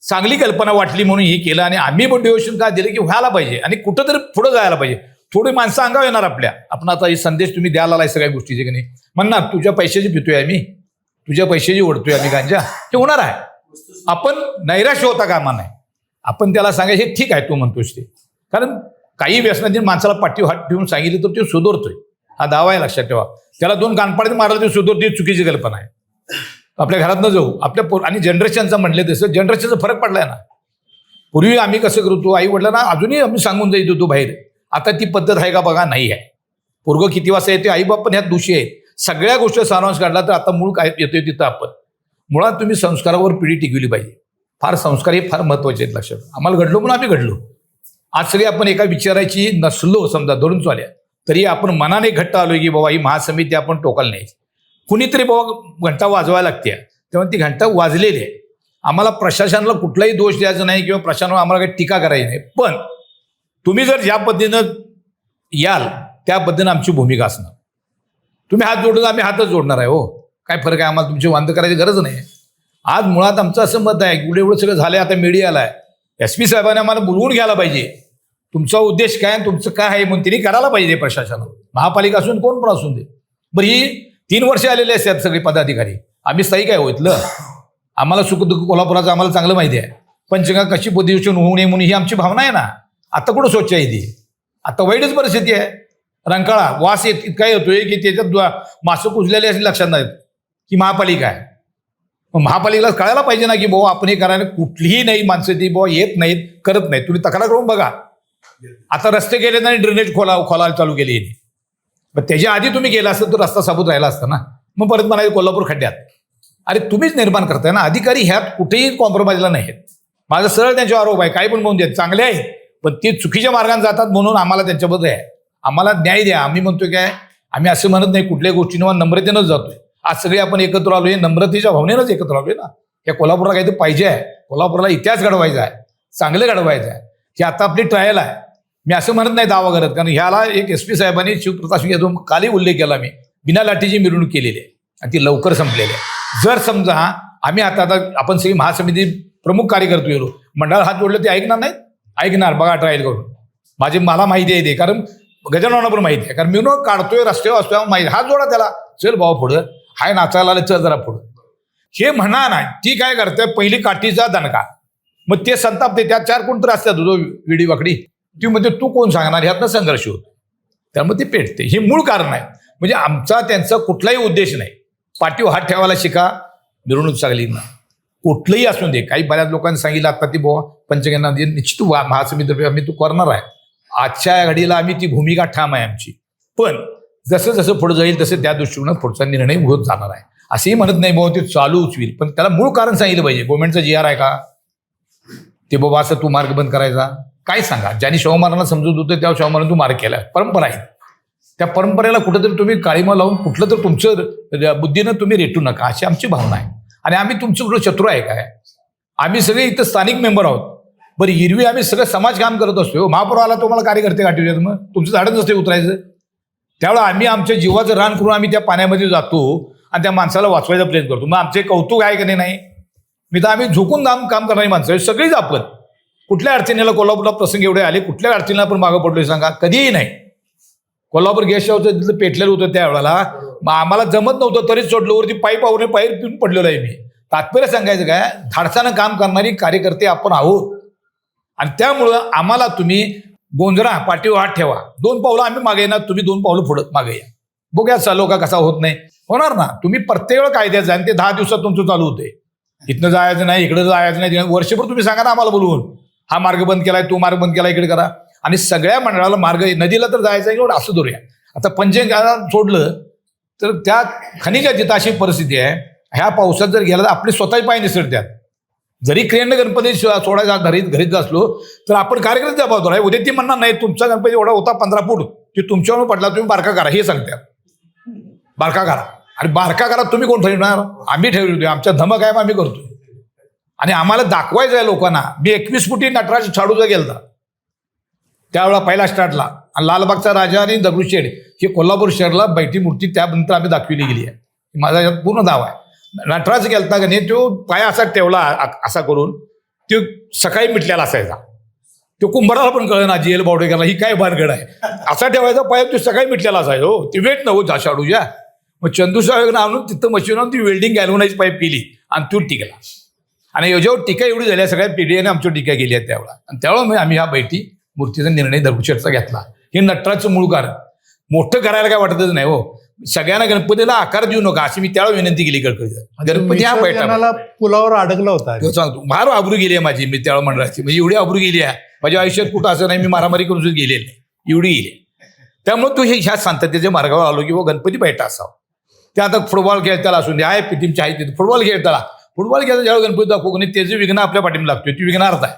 चांगली कल्पना वाटली म्हणून हे केलं. आणि आम्ही मोटिवेशन काय दिलं की व्हायला पाहिजे आणि कुठं तरी पुढं जायला पाहिजे. थोडी माणसं अंगावर येणार आपल्या. आपण आता हे संदेश तुम्ही द्यायला आलाय सगळ्या गोष्टीचे की नाही, म्हणणार तुझ्या पैशाची पितोय आम्ही, तुझ्या पैशाची ओढतोय आम्ही गांजा, हे होणार आहे. आपण नैराश्य होता कामा नाही. आपण त्याला सांगायचं हे ठीक आहे तू म्हणतोस ते, कारण काही व्यसनाधीन माणसाला पाठीवर हात ठेवून सांगितलं तर ते सुधारतोय, हा दावा आहे, लक्षात ठेवा. त्याला 2 कानपाडीत मारला ते सुधारते, चुकीची कल्पना आहे. आपल्या घरात न जाऊ, आपल्या आणि जनरेशनचं म्हटले तसं जनरेशनचा फरक पडलाय ना. पूर्वी आम्ही कसं करतो, आई वडिलांना अजूनही आम्ही सांगून जायत होतो बाहेर. आता ती पद्धत आहे का बघा, नाही आहे. पोरगं किती वाजता येते, आई बाप पण ह्यात दोषी आहेत. सगळ्या गोष्टी सारांश काढला तर आता मूळ काय येतोय तिथं आपण. मुळात तुम्ही संस्कारावर पिढी टिकवली पाहिजे. फार संस्कार हे फार महत्वाचे आहेत, लक्षात. आम्हाला घडलो म्हणून आम्ही घडलो. आज सगळे आपण एका विचाराची नसलो समजा धरून चालल्या, तरी आपण मनाने घट्ट आलोय की बाबा ही महासमिती आपण टोकाला न्यायची. कुणीतरी बाबा घंटा वाजवायला लागते, तेव्हा ती घंटा वाजलेली आहे. आम्हाला प्रशासनाला कुठलाही दोष द्यायचा नाही किंवा प्रशासनावर आम्हाला काही टीका करायची नाही. पण तुम्ही जर ज्या पद्धतीनं याल त्या पद्धतीनं आमची भूमिका असणार. तुम्ही हात जोडून आम्ही हातच जोडणार आहे हो, काय फरक आहे. आम्हाला तुमची वांद करायची गरज नाही. आज मुळात आमचं असं मत आहे की एवढं सगळं झालंय, आता मीडियाला आहे, SP साहेबांनी आम्हाला बोलवून घ्यायला पाहिजे. तुमचा उद्देश काय, तुमचं काय आहे म्हणून तिने करायला पाहिजे प्रशासनावर. महापालिका असून कोण पण असून दे. बरं ही 3 वर्ष आलेले असतात सगळे पदाधिकारी. आम्ही स्थायिक आहे होतलं, आम्हाला सुखदुःख कोल्हापुराचं आम्हाला चांगलं माहिती आहे. पंचगंगा कशी पोझिशन होऊ नये म्हणून ही आमची भावना आहे ना. आता कुठं स्वच्छ आहे ती, आता वाईटच परिस्थिती आहे. रंकाळा वास इतका येतोय की त्याच्यात मासं कुजलेले असे लक्षात नाहीत की महापालिका आहे. मग महापालिकेला कळायला पाहिजे ना की बाबा आपण हे करायला कुठलीही नाही माणसं ती बाबा येत नाहीत, करत नाहीत. तुम्ही तक्रार करून बघा. आता रस्ते केले नाही, ड्रेनेज खोलायला चालू केली. मग त्याच्या आधी तुम्ही गेला असतं तर रस्ता साबूत राहिला असता ना. मग परत म्हणाले कोल्हापूर खड्ड्यात. अरे तुम्हीच निर्माण करताय ना. अधिकारी ह्यात कुठेही कॉम्प्रोमाइजला नाही आहेत. माझा सरळ त्यांच्यावर आरोप आहे, काही पण म्हणून देत चांगले आहेत पण ते चुकीच्या मार्गाने जातात म्हणून आम्हाला त्यांच्याबद्दल आहे. आम्हाला न्याय द्या. आम्ही म्हणतोय काय, आम्ही असं म्हणत नाही कुठल्याही गोष्टींवर नम्रतेनंच जातोय. आज सगळे आपण एकत्र आलोय, नम्रतेच्या भावनेनंच एकत्र आलोय ना. या कोल्हापूरला काहीतरी पाहिजे आहे. कोल्हापूरला इतिहास घडवायचा आहे, चांगलं घडवायचं आहे. ही आता आपली ट्रायल आहे. मी असं म्हणत नाही दावा करत, कारण ह्याला एक SP साहेबांनी शिवप्रकाश यादव कालही उल्लेख केला. मी बिना लाठीची मिरवणूक केलेली आहे आणि ती लवकर संपलेली आहे. जर समजा आम्ही आता आपण सगळी महासमिती प्रमुख कार्यकर्ते गेलो, मंडळाला हात जोडले ते ऐकणार नाहीत? ऐकणार. बघा ट्रायल करून. मला माहिती आहे ते, कारण गजाननाला पण माहिती आहे. कारण मिरवणूक काढतोय रस्त्यावर असतोय माहिती. हात जोडा त्याला, चल भाऊ पुढं, हाय नाचायला आलं, चल जरा पुढं. हे म्हणा ना. ती काय करते, पहिली काठीचा दणका, मग ते संतापते. त्यात 4 कोण तर असतात विडी वाकडी, ती म्हणजे तू कोण सांगणार, ह्यातनं संघर्ष होतो. त्यामुळे ते पेटते. हे मूळ कारण आहे. म्हणजे आमचा त्यांचा कुठलाही उद्देश नाही. पाठीवर हात ठेवायला शिका, मिरवणूक चांगली ना, कुठलंही असून दे. काही बऱ्याच लोकांनी सांगितलं आता ती बुवा पंचगंगा निश्चित महासमिती आम्ही तू करणार आहे. आजच्या घडीला आम्ही ती भूमिका ठाम आहे आमची. पण जसं जसं पुढे जाईल तसं त्या दृष्टीने पुढचा निर्णय होत जाणार आहे. असंही म्हणत नाही बाबा ते चालूच होईल, पण त्याला मूळ कारण सांगितलं पाहिजे. गव्हर्नमेंटचा GR आहे का ते बाबा असं तू मार्ग बंद करायचा, काय सांगा. ज्यांनी शाहू महाराजांना समजूत होतं तेव्हा शाहू महाराजांनी तू मार्ग केला. परंपरा आहे, त्या परंपरेला कुठंतरी तुम्ही काळीमा लावून कुठलं तर तुमचं बुद्धीनं तुम्ही रेटू नका, अशी आमची भावना आहे. आणि आम्ही तुमच्याकडं शत्रू आहे काय? आम्ही सगळे इथं स्थानिक मेंबर आहोत. बरं एरवी आम्ही सगळं समाज काम करत असतो. महापौर आला तुम्हाला कार्यकर्ते गाठवतात, मग तुमचं झाडच नसते उतरायचं. त्यावेळेला आम्ही आमच्या जीवाचं रान करून आम्ही त्या पाण्यामध्ये जातो आणि त्या माणसाला वाचवायचा प्रयत्न करतो. मग आमचे कौतुक आहे की नाही? मी तर आम्ही झोकून काम करणारी माणसं आहे सगळीच. आपण कुठल्या अडचणीला कोल्हापूरला प्रसंग एवढे आले, कुठल्या अडचणीला आपण मागं पडलोय सांगा? कधीही नाही. कोल्हापूर गेस्ट हाऊसचं तिथलं पेटलेलं होतं त्यावेळेला, मग आम्हाला जमत नव्हतं तरीच सोडलं. वरती पाईपावरून पाईप पिऊन पडलेलो आहे मी. तात्पर्य सांगायचं काय, धाडसानं काम करणारी कार्यकर्ते आपण आहोत. आणि त्यामुळं आम्हाला तुम्ही गोंजरा पाठीवर हात ठेवा. 2 पावलं आम्ही मागे येणार, तुम्ही 2 पावलं पुढं मागे या. बघूया चालू का कसा होत नाही. होणार ना. तुम्ही प्रत्येक वेळ कायद्याचं आणि ते 10 दिवसात तुमचं चालू होते. इथनं जायचं नाही, इकडं जायचं नाही. वर्षभर तुम्ही सांगा ना आम्हाला बोलवून, हा मार्ग बंद केलाय, तो मार्ग बंद केला, इकडे करा. आणि सगळ्या मंडळाला मार्ग, नदीला तर जायचं आहे एवढं असं धरूया. आता पंचगंगा सोडलं तर त्या खनिजा जिथं अशी परिस्थिती आहे, ह्या पावसात जर गेला तर आपले स्वतःचे पाय निसरतात. जरी क्रेननं गणपती सोडायचा घरीच असलो तर आपण कार्यक्रम जबाबदार आहे. उद्या ती म्हणणार नाही तुमचा गणपती एवढा होता 15 फूट, ते तुमच्यावर पडला, तुम्ही बारका करा हे सांगतात. बारका करा. आणि बारका करा तुम्ही कोण ठेवणार? आम्ही ठेवली. आमच्या धमक आहे, आम्ही करतोय. आणि आम्हाला दाखवायचं आहे लोकांना. मी 21 फुटी नटराज शाडूचा गेलता त्यावेळा पहिला स्टार्टला. आणि लालबागचा राजा आणि दगडूशेठ ही कोल्हापूर शहरला बैठी मूर्ती त्यानंतर आम्ही दाखविली गेली आहे. माझा यात पूर्ण दावा आहे. नटराज गेलता का नाही, तो पाय असा ठेवला असा करून, तो सकाळी मिटलेला असायचा. तो कुंभाराला पण कळलं ना, जेल बावडे गेला ही काय भानगड आहे. असा ठेवायचा पाय, तो सकाळी मिटलेला असायचा. हो ते वेट नव्हता शाडूच्या. मग चंदू साहेब आणून तिथं मशीन आणून ती वेल्डिंग गॅल्वनाइज पाईप केली आणि तो टिकला. आणि याच्यावर टीका एवढी झाल्या सगळ्या पीडीएने आमच्यावर टीका केली आहे त्यावेळेला. आणि त्यावेळेला आम्ही ह्या बैठी मूर्तीचा निर्णय दगडूशेठचा घेतला. हे नटराजचं मूळ कारण. मोठं करायला काय वाटतच नाही हो. सगळ्यांना गणपतीला आकार देऊ नका अशी मी त्यावेळेला विनंती केली. गणपती हा बैठा पुलावर अडकला होता. सांगतो फार आबरू गेली आहे माझी. मी त्यावेळेला मंडळाची म्हणजे एवढी आबरू गेली आहे माझ्या आयुष्यात. कुठं असं नाही मी मारामारी करून सुद्धा गेलेली नाही, एवढी गेली. त्यामुळे तो ह्या शांततेच्या मार्गावर आलो की गणपती बैठा असावा. ते आता फुटबॉल खेळताला असून दे, आहे टीमच्या आहे तिथे फुटबॉल खेळताला. फुटबॉल खेळता ज्यावेळी गणपती दाखवू नाही त्याचे विघ्न आपल्या पाठीला लागतोय. ती विघ्नार्थ आहे,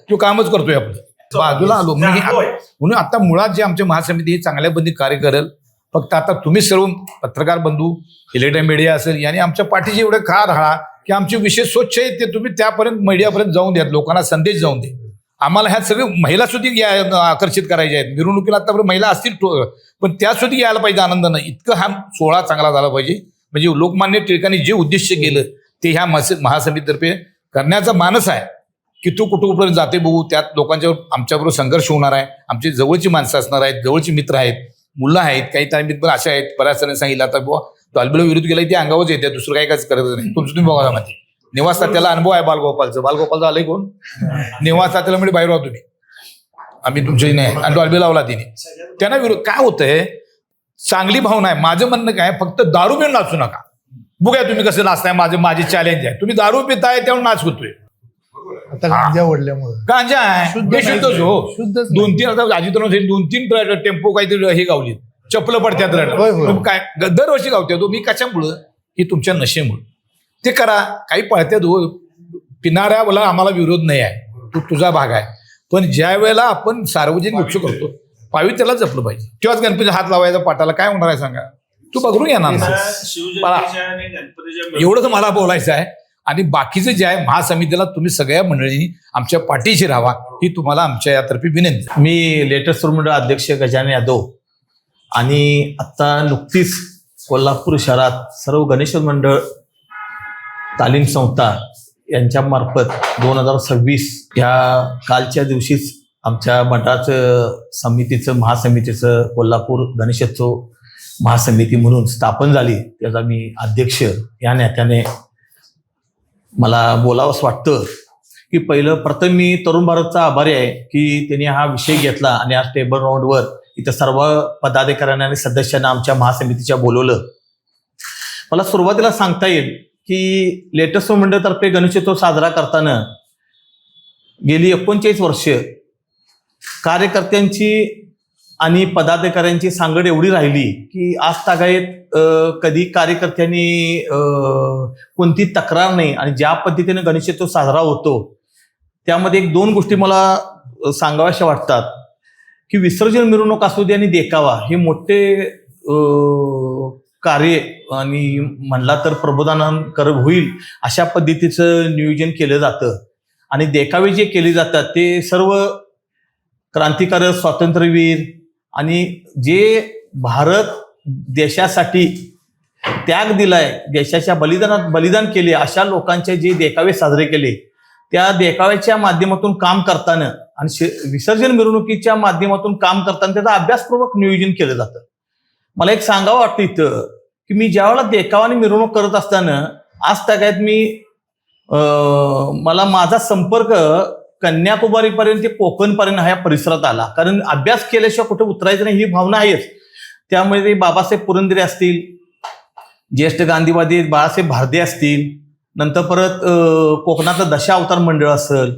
तो कामच करतोय आपलं. बाजूला आलो म्हणून आता मुळात जे आमच्या महासमिती ही चांगल्या बंदी कार्य करेल. फक्त आता तुम्ही सर्व पत्रकार बंधू, इलेक्ट्रॉनिक मीडिया असेल यांनी आमच्या पाठीशी एवढे खा राहा की आमचे विषय स्वच्छ आहेत ते तुम्ही त्यापर्यंत मीडियापर्यंत जाऊन द्या, लोकांना संदेश जाऊन दे. आम्हाला ह्या सगळे महिला सुद्धा आकर्षित करायच्या आहेत. मिरवणुकीला आतापर्यंत महिला असतील पण त्या सुद्धा यायला पाहिजे आनंदानं. इतकं हा सोहळा चांगला झाला पाहिजे. म्हणजे लोकमान्य टिळकांनी जे उद्देश केलं ते ह्या महासमितीतर्फे करण्याचा मानस आहे की तू कुठपर्यंत जाते बघू. त्यात लोकांच्या आमच्याबरोबर संघर्ष होणार आहे. आमची जवळची माणसं असणार आहेत, जवळची मित्र आहेत, मुलं आहेत, काही तालमीत पण अशा आहेत. बऱ्याच जणांनी सांगितलं आता बुवा डॉल्बीला विरोध केला ते अंगावच येते, दुसरं काही करत नाही. तुमचं तुम्ही बघा माहिती. निवास तात्याला अनुभव आहे बालगोपालचं आलंय कोण? निवास तात्याला म्हणजे बाहेर राहा तुम्ही, आम्ही तुमच्याही नाही. आणि डॉल्बी लावला तिने. त्यांना विरोध काय होतंय, चांगली भावना आहे. माझं म्हणणं काय, फक्त दारू पिऊन नाचू नका. बघूया तुम्ही कसं नाचताय. माझी चॅलेंज आहे. तुम्ही दारू पिताय त्यावर नाच होतोय. आता गांजा ओढल्यामुळे गांजा आहे शुद्धच हो. 2-3 आता अजितराव 2-3 टेम्पो काहीतरी हे गावली, चपलं पडत्यात रड काय दरवर्षी गावत्यात. मी कशामुळं? ही तुमच्या नशेमुळं. ते करा. काही पळत्यात हो, पिणाऱ्याला आम्हाला विरोध नाही आहे, तो तुझा भाग आहे. पण ज्या वेळेला आपण सार्वजनिक उत्सव करतो पावित्र्याला जपलं पाहिजे. तेव्हाच गणपतीचा हात लावायचा पाटाला. काय होणार आहे सांगा? तू बघून येणार एवढंच मला बोलायचं आहे. आणि बाकीचं जे आहे महासमितीला तुम्ही सगळ्या मंडळींनी आमच्या पाठीशी राहावा ही तुम्हाला आमच्या यातर्फे विनंती. मी लेटेस्ट मंडळ अध्यक्ष गजानन यादव आणि आता नुकतीच कोल्हापूर शहरात सर्व गणेश मंडळ तालीम संस्था यांच्या मार्फत 2026 ह्या कालच्या दिवशीच आमच्या मंडळाचं महासमितीचं कोल्हापूर गणेशोत्सव महासमिती म्हणून स्थापन झाली. त्याचा मी अध्यक्ष या नात्याने मला बोलावंच वाटतं की प्रथम मी तरुण भारतचा आभारी आहे की त्यांनी हा विषय घेतला आणि आज टेबल राऊंडवर इथं सर्व पदाधिकाऱ्यांना आणि सदस्यांना आमच्या महासमितीच्या बोलवलं. मला सुरुवातीला सांगता येईल की लेटेस्ट मंडळतर्फे गणेशोत्सव साजरा करताना गेली 39 वर्ष कार्यकर्त्यांची आणि पदाधिकाऱ्यांची सांगड एवढी राहिली की आज तागायत कधी कार्यकर्त्यांनी कोणती तक्रार नाही. आणि ज्या पद्धतीने गणेशोत्सव साजरा होतो त्यामध्ये 1-2 गोष्टी मला सांगाव्याशा वाटतात की विसर्जन मिरवणूक असू दे आणि देखावा हे मोठे कार्य आणि म्हणला तर प्रबोधन होईल अशा पद्धतीचं नियोजन केलं जातं. आणि देखावे जे केले जातात ते सर्व क्रांतिकारक स्वातंत्र्यवीर आणि जे भारत देशासाठी त्याग दिलाय, देशाच्या बलिदान केले अशा लोकांचे जे देखावे साजरे केले, त्या देखाव्याच्या माध्यमातून काम करताना आणि विसर्जन मिरवणुकीच्या माध्यमातून काम करताना त्याचा अभ्यासपूर्वक नियोजन केलं जातं. मला एक सांगावं वाटतं इथं की मी ज्यावेळेला देखावा आणि मिरवणूक करत असताना आज तागायत मला माझा संपर्क कन्याकुमारीपर्यंत ते कोकणपर्यंत ह्या परिसरात आला, कारण अभ्यास केल्याशिवाय कुठे उतरायचं नाही ही भावना आहेच. त्यामुळे ते बाबासाहेब पुरंदरे असतील, ज्येष्ठ गांधीवादी बाळासाहेब भारदे असतील, नंतर परत कोकणातलं दशावतार मंडळ असेल,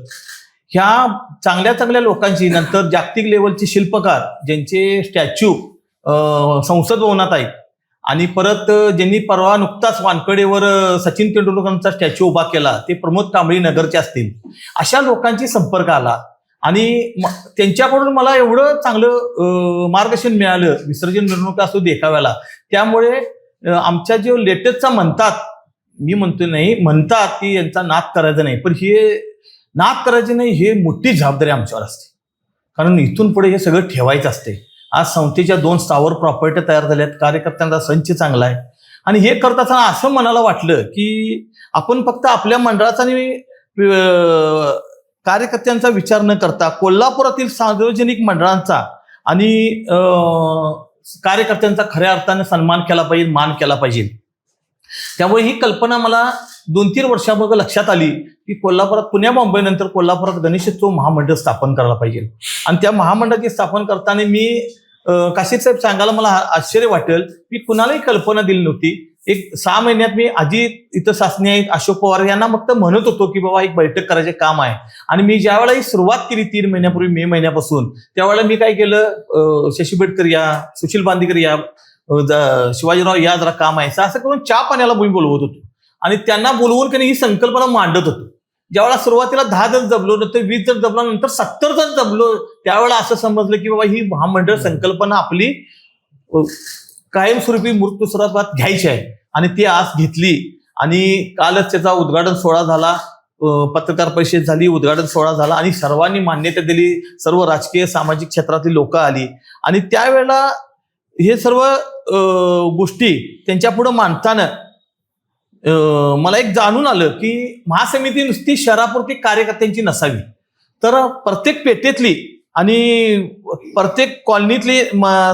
ह्या चांगल्या चांगल्या लोकांची, नंतर जागतिक लेवलचे शिल्पकार ज्यांचे स्टॅच्यू संसद भवनात आहेत, आणि परत ज्यांनी परवा नुकताच वानकडेवर सचिन तेंडुलकरांचा स्टॅच्यू उभा केला ते प्रमोद कांबळी नगरचे असतील, अशा लोकांची संपर्क आला आणि त्यांच्याकडून मला एवढं चांगलं मार्गदर्शन मिळालं विसर्जन मिरवणूक असो देखाव्याला. त्यामुळे आमच्या जे लेटेस्टचा म्हणतात, मी म्हणतो नाही म्हणतात की यांचा नाद करायचा नाही, पण हे नाद करायचे नाही हे मोठी जबाबदारी आमच्यावर असते, कारण इथून पुढे हे सगळं ठेवायचं असते. आज संस्थेच्या 2 स्थावर प्रॉपर्टी तयार झाल्यात, कार्यकर्त्यांचा संच चांगला आहे आणि हे करत असताना असं मनाला वाटलं की आपण फक्त आपल्या मंडळाचा आणि कार्यकर्त्यांचा विचार न करता कोल्हापुरातील सार्वजनिक मंडळांचा आणि कार्यकर्त्यांचा खऱ्या अर्थाने सन्मान केला पाहिजे, मान केला पाहिजे. त्यामुळे ही कल्पना मला 2-3 वर्षापूर्वी लक्षात आली की कोल्हापुरात, पुण्या मुंबई नंतर कोल्हापुरात गणेशोत्सव महामंडळ स्थापन करायला पाहिजे. आणि त्या महामंडळाची स्थापन करताना मी काशीद साहेब सांगायला मला आश्चर्य वाटेल, मी कुणालाही कल्पना दिली नव्हती. एक 6 महिन्यात मी आजी इथं सासने आहेत, अशोक पवार यांना फक्त म्हणत होतो की बाबा एक बैठक करायचे काम आहे. आणि मी ज्या वेळेला ही सुरुवात केली 3 महिन्यापूर्वी, मे महिन्यापासून, त्यावेळेला मी काय केलं, शशी बेडकर या, सुशील बांदेकर या, शिवाजीराव या, जरा काम आहे असं करून चहा पाण्याला मी बोलवत होतो आणि त्यांना बोलवून ही संकल्पना मांडत होतो. ज्यावेळेला सुरुवातीला 10 जण जमलो, नंतर 20 जण जमलो, नंतर 70 जण जमलो, त्यावेळेला असं समजलं की बाबा ही महामंडळ संकल्पना आपली कायमस्वरूपी मूर्त स्वरूपात घ्यायची आहे. आणि ती आज घेतली आणि कालच त्याचा उद्घाटन सोहळा झाला, पत्रकार परिषद झाली, उद्घाटन सोहळा झाला आणि सर्वांनी मान्यता दिली. सर्व राजकीय सामाजिक क्षेत्रातील लोक आली आणि त्यावेळेला हे सर्व गोष्टी त्यांच्या पुढे मांडताना मला एक जाणून आलं की महासमिती नुसती शहरापुरती कार्यकर्त्यांची नसावी, तर प्रत्येक पेठेतली आणि प्रत्येक कॉलनीतली,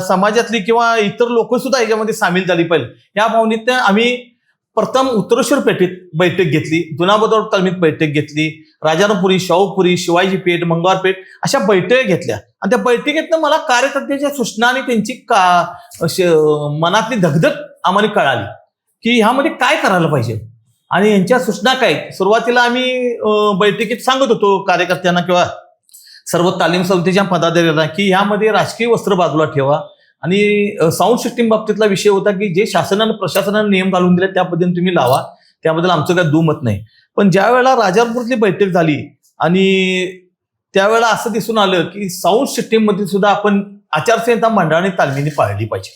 समाजातली किंवा इतर लोक सुद्धा याच्यामध्ये सामील झाली पाहिजे. या भावनेत आम्ही प्रथम उत्तरेश्वर पेठेत बैठक घेतली, जुनाबदौर तालमीत बैठक घेतली, राजारामपुरी, शाहूपुरी, शिवाजी पेठ, मंगळवार पेठ अशा बैठका घेतल्या. आणि त्या बैठकीतनं मला कार्यकर्त्याच्या सूचना आणि त्यांची मनातली धगधग आम्हाला कळाली की ह्यामध्ये काय करायला पाहिजे आणि यांच्या सूचना काय. सुरुवातीला आम्ही बैठकीत सांगत होतो कार्यकर्त्यांना किंवा सर्व तालीम संस्थेच्या पदाधिकाऱ्यांना की ह्यामध्ये राजकीय वस्त्र बाजूला ठेवा आणि साऊंड सिस्टीम बाबतीतला विषय होता की जे शासनानं प्रशासनानं नियम घालून दिले त्या पद्धतीने तुम्ही लावा, त्याबद्दल आमचं काही दुमत नाही. पण ज्या वेळेला राजापूरतली बैठक झाली आणि त्यावेळेला असं दिसून आलं की साऊंड सिस्टीम मध्ये सुद्धा आपण आचारसंहिता मंडळाने तालमीने पाळली पाहिजे,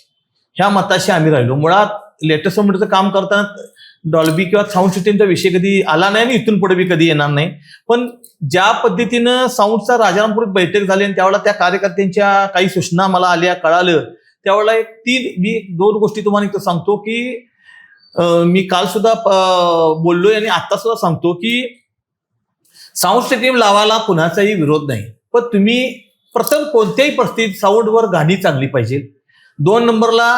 ह्या मताशी आम्ही राहिलो. मुळात लेटेस्ट मंडळचं काम करताना डॉल्बी किंवा साऊंड सिस्टीमचा विषय कधी आला नाही आणि इथून पुढे बी कधी येणार नाही. पण ज्या पद्धतीनं साऊंडचा राजारामपुरीत बैठक झाली आणि त्यावेळेला त्या कार्यकर्त्यांच्या काही सूचना मला आल्या, कळालं, त्यावेळेला मी 2 गोष्टी तुम्हाला इथं सांगतो की मी काल सुद्धा बोललोय आणि आता सुद्धा सांगतो की साऊंड सिस्टीम लावायला कुणाचाही विरोध नाही, पण तुम्ही प्रथम कोणत्याही परिस्थितीत साऊंडवर गाणी चांगली पाहिजे. 2 नंबरला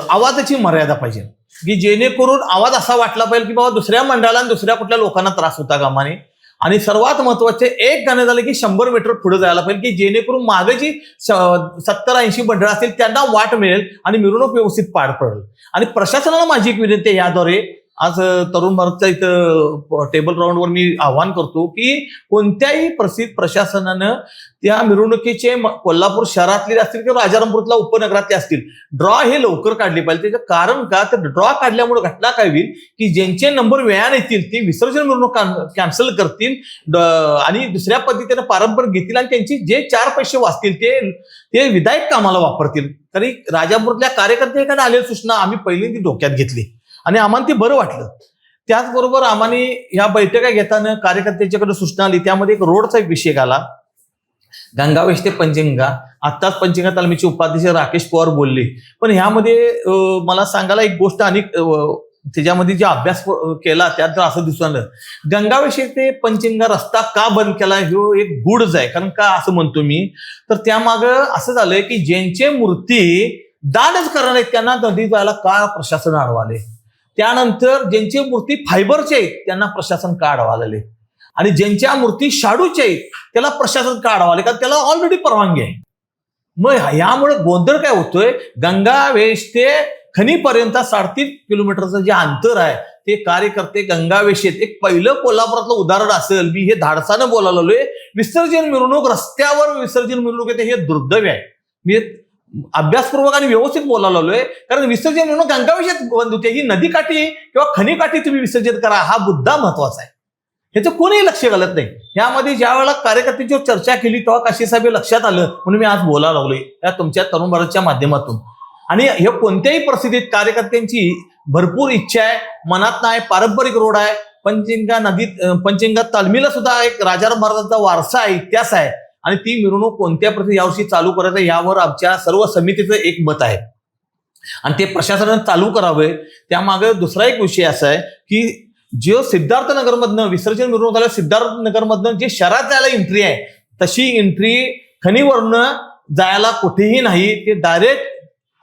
आवाजाची मर्यादा पाहिजे की जेणेकरून आवाज असा वाटला पाहिजे की बाबा दुसऱ्या मंडळाला आणि दुसऱ्या कुठल्या लोकांना त्रास होता कामा नये. आणि सर्वात महत्वाचे एक गाणं झालं की 100 मीटर पुढे जायला पाहिजे की जेणेकरून मागे जी 70-80 मंडळ असतील त्यांना वाट मिळेल आणि मिरवणूक व्यवस्थित पार पडेल. आणि प्रशासनाला माझी एक विनंती आहे याद्वारे, आज तरुण भारतच्या इथं टेबल राऊंडवर मी आवाहन करतो की कोणत्याही परिस्थितीत प्रशासनानं त्या मिरवणुकीचे कोल्हापूर शहरातले असतील किंवा राजारामपुरातल्या उपनगरातले असतील ड्रॉ हे लवकर काढले पाहिजे. त्याचं कारण का, तर ड्रॉ काढल्यामुळे घटना काय होईल की ज्यांचे नंबर वेळाने येतील ते विसर्जन मिरवणूक कॅन्सल करतील आणि दुसऱ्या पद्धतीने पारंपरिक घेतील आणि त्यांची जे 4 पैसे वाचतील ते विधायक कामाला वापरतील. तरी राजापूरतल्या कार्यकर्त्यांकडे आलेली सूचना आम्ही पहिल्यांदा डोक्यात घेतली आणि आम्हाला ते बरं वाटलं. त्याचबरोबर आम्हाला ह्या बैठका घेताना कार्यकर्त्यांच्याकडे सूचना आली, त्यामध्ये एक रोडचा एक विषय आला, गंगावेश ते पंचगंगा. आत्ताच पंचगंगा तालमीचे उपाध्यक्ष राकेश पवार बोलले, पण ह्यामध्ये मला सांगायला एक गोष्ट आणि त्याच्यामध्ये जे अभ्यास केला त्यात जर असं दिसून आलं, गंगावेश ते पंचगंगा रस्ता का बंद केला ह्यो एक गुडच आहे. कारण का असं म्हणतो मी, तर त्यामागं असं झालंय की ज्यांचे मूर्ती दानच करणार आहेत त्यांना नदी जायला का प्रशासन अडवाले, त्यानंतर ज्यांची मूर्ती फायबरचे आहेत त्यांना प्रशासन का अडवाले, आणि ज्यांच्या मूर्ती शाडूच्या आहेत त्याला प्रशासन का अडवाले, कारण त्याला ऑलरेडी परवानगी आहे. मग यामुळे गोंधळ काय होतोय, गंगावेश ते खनीपर्यंत 3.5 किलोमीटरचं जे अंतर आहे ते कार्यकर्ते गंगावेशेत, एक पहिलं कोल्हापुरातलं उदाहरण असेल, मी हे धाडसानं बोलायला लागलोय, विसर्जन मिरवणूक रस्त्यावर विसर्जन मिरवणूक येते हे दुर्दैव आहे. मी अभ्यासपूर्वक आणि व्यवस्थित बोलायला लागलोय, कारण विसर्जन मिरवणूक गंगावेशात बंद होते, ही नदीकाठी किंवा खनीकाठी तुम्ही विसर्जन करा हा मुद्दा महत्वाचा आहे. ह्याचं कोणीही लक्ष घालत नाही. यामध्ये ज्या वेळेला कार्यकर्त्यांच्यावर चर्चा केली तेव्हा काशी साहेब लक्षात आलं, म्हणून मी आज बोलायला लागलोय या तुमच्या तरुण भारतच्या माध्यमातून. आणि हे कोणत्याही परिस्थितीत कार्यकर्त्यांची भरपूर इच्छा आहे, मनात नाही, पारंपरिक रोड आहे, पंचगंगा तालमीला सुद्धा एक राजाराम महाराजांचा वारसा आहे, इतिहास आहे, आणि ती मिरवणूक कोणत्या प्रति यावर्षी चालू करायचं यावर आमच्या सर्व समितीचं एक मत आहे, आणि ते प्रशासनाने चालू करावे. त्यामागे दुसरा एक विषय असा आहे की जे सिद्धार्थनगरमधनं विसर्जन मिरवणूक झालं, सिद्धार्थनगरमधनं जे शहरात जायला एंट्री आहे तशी एंट्री खनीवरनं जायला कुठेही नाही, ते डायरेक्ट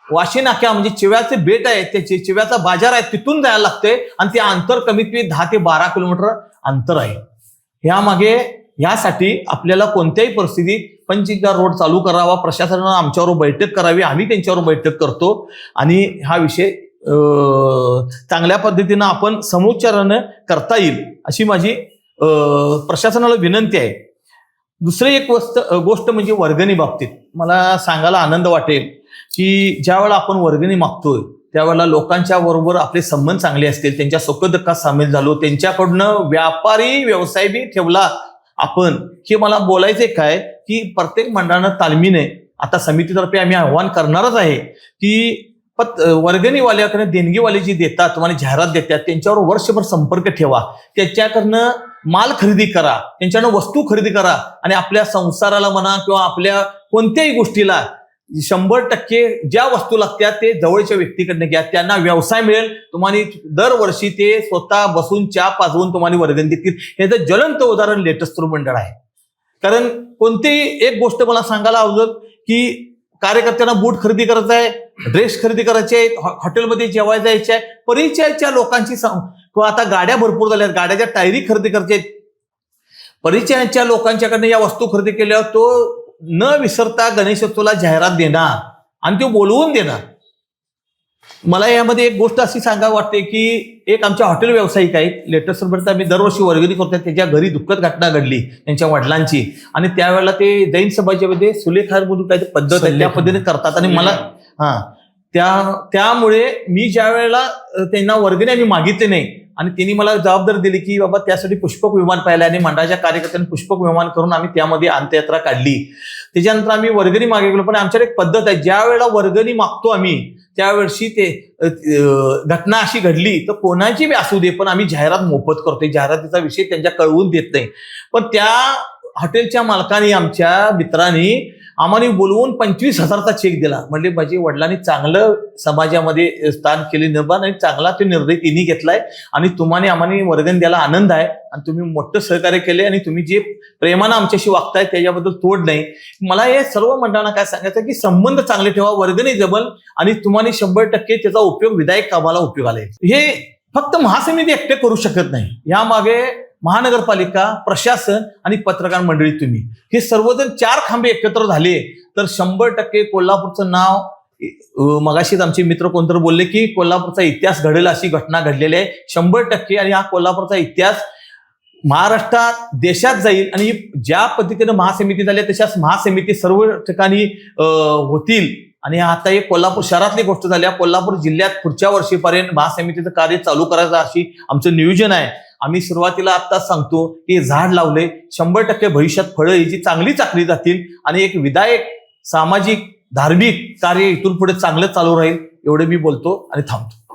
वाशी नाक्या म्हणजे चिव्याचे बेट आहे, त्याचे चिव्याचा बाजार आहे, तिथून जायला लागते, आणि ते अंतर कमीत कमी 10 ते 12 किलोमीटर अंतर आहे. ह्यामागे यासाठी आपल्याला कोणत्याही परिस्थितीत पंचगंगा रोड चालू करावा, प्रशासनानं आमच्यावर बैठक करावी, आम्ही त्यांच्यावर बैठक करतो, आणि हा विषय चांगल्या पद्धतीनं आपण समुच्चारानं करता येईल अशी माझी प्रशासनाला विनंती आहे. दुसरी एक गोष्ट म्हणजे वर्गणी बाबतीत मला सांगायला आनंद वाटेल की ज्यावेळेला आपण वर्गणी मागतोय त्यावेळेला लोकांच्या बरोबर आपले संबंध चांगले असतील, त्यांच्या सुखदुःखात सामील झालो, त्यांच्याकडनं व्यापारी व्यवसाय बी ठेवला आपण, हे मला बोलायचंय काय की प्रत्येक मंडळानं तालमीने आता समितीतर्फे आम्ही आव्हान करणारच आहे की वर्गणीवाल्याकडे देणगीवाले जे देतात तुम्हाला जाहिरात देतात त्यांच्यावर वर्षभर संपर्क ठेवा, त्याच्याकडनं माल खरेदी करा, त्यांच्याकडनं वस्तू खरेदी करा, आणि आपल्या संसाराला म्हणा किंवा आपल्या कोणत्याही गोष्टीला 100% ज्या वस्तू लागतात ते जवळच्या व्यक्तीकडनं घ्या, त्यांना व्यवसाय मिळेल. तुम्हाला दरवर्षी ते स्वतः बसून चहा पाजवून तुम्हाला वर्गणी देतील. याचं ज्वलंत उदाहरण लेटेस्ट मंडळ आहे. कारण कोणतीही एक गोष्ट मला सांगायला आवडेल की कार्यकर्त्यांना बूट खरेदी करायचं आहे, ड्रेस खरेदी करायचे आहेत, हॉटेलमध्ये जेवायला जायचे आहे, परिचयाच्या लोकांची किंवा आता गाड्या भरपूर झाल्या, गाड्याच्या टायरी खरेदी करायच्या आहेत, परिचयाच्या लोकांच्याकडनं या वस्तू खरेदी केल्यावर तो न विसरता गणेशोत्सवाला जाहिरात देणार आणि तो बोलवून देणार. मला यामध्ये एक गोष्ट अशी सांगावी वाटते की एक आमच्या हॉटेल व्यावसायिक आहेत, लेटेस्ट नंबरचा आम्ही दरवर्षी वर्गणी करतो, त्याच्या घरी दुःखद घटना घडली त्यांच्या वडिलांची, आणि त्यावेळेला ते जैन समाजामध्ये सुलेखार म्हणून काही पद्धत आहे त्या पद्धतीने करतात, आणि मला त्यामुळे मी ज्या वेळेला त्यांना वर्गणी आम्ही मागितले नाही आणि त्यांनी मला जबाबदारी दिली की बाबा त्यासाठी पुष्पक विमान पाहिलं, आणि मंडळाच्या कार्यकर्त्यांनी पुष्पक विमान करून आम्ही त्यामध्ये अंत्ययात्रा काढली. त्याच्यानंतर आम्ही वर्गणी मागे गेलो, पण आमच्याकडे एक पद्धत आहे, ज्या वेळेला वर्गणी मागतो आम्ही त्यावेळी ते घटना अशी घडली तर कोणाची बी असू दे, पण आम्ही जाहिरात मोफत करतोय, जाहिरातीचा विषय त्यांच्या कळवून देत नाही. पण त्या हॉटेलच्या मालकाने आमच्या मित्रांनी आम्हाला बोलवून 25,000चा चेक दिला. म्हणजे माझे वडिलांनी चांगलं समाजामध्ये स्थान केले निर्माण, आणि चांगला तो निर्णय तिने घेतलाय, आणि तुम्हाला आम्हाला वर्गणी द्यायला आनंद आहे, आणि तुम्ही मोठं सहकार्य केले, आणि तुम्ही जे प्रेमानं आमच्याशी वागताय त्याच्याबद्दल तोड नाही. मला हे सर्व मंडळांना काय सांगायचं की संबंध चांगले ठेवा, वर्गणी जमल, आणि तुम्हाला 100% त्याचा उपयोग विधायक कामाला उपयोग आले. हे फक्त महासमिती एकटे करू शकत नाही, यामागे महानगरपालिका, प्रशासन आणि पत्रकार मंडळी, तुम्ही हे सर्वजण 4 खांबे एकत्र झाले तर 100% कोल्हापूरचं नाव, मगाशीच आमचे मित्र कोणतरी बोलले की कोल्हापूरचा इतिहास घडेल अशी घटना घडलेली आहे 100%, आणि हा कोल्हापूरचा इतिहास महाराष्ट्रात देशात जाईल. आणि ज्या पद्धतीने महासमिती झाल्या तशाच महासमिती सर्व ठिकाणी होतील. आणि आता एक कोल्हापूर शहरातली गोष्ट झाली, कोल्हापूर जिल्ह्यात पुढच्या वर्षीपर्यंत महासमितीचं कार्य चालू करायचं अशी आमचं नियोजन आहे. आम्ही सुरुवातीला आत्ताच सांगतो की झाड लावले, 100% भविष्यात फळं याची चांगली चाकली जातील, आणि एक विधायक, सामाजिक, धार्मिक कार्य इथून पुढे चांगलं चालू राहील, एवढे मी बोलतो आणि थांबतो.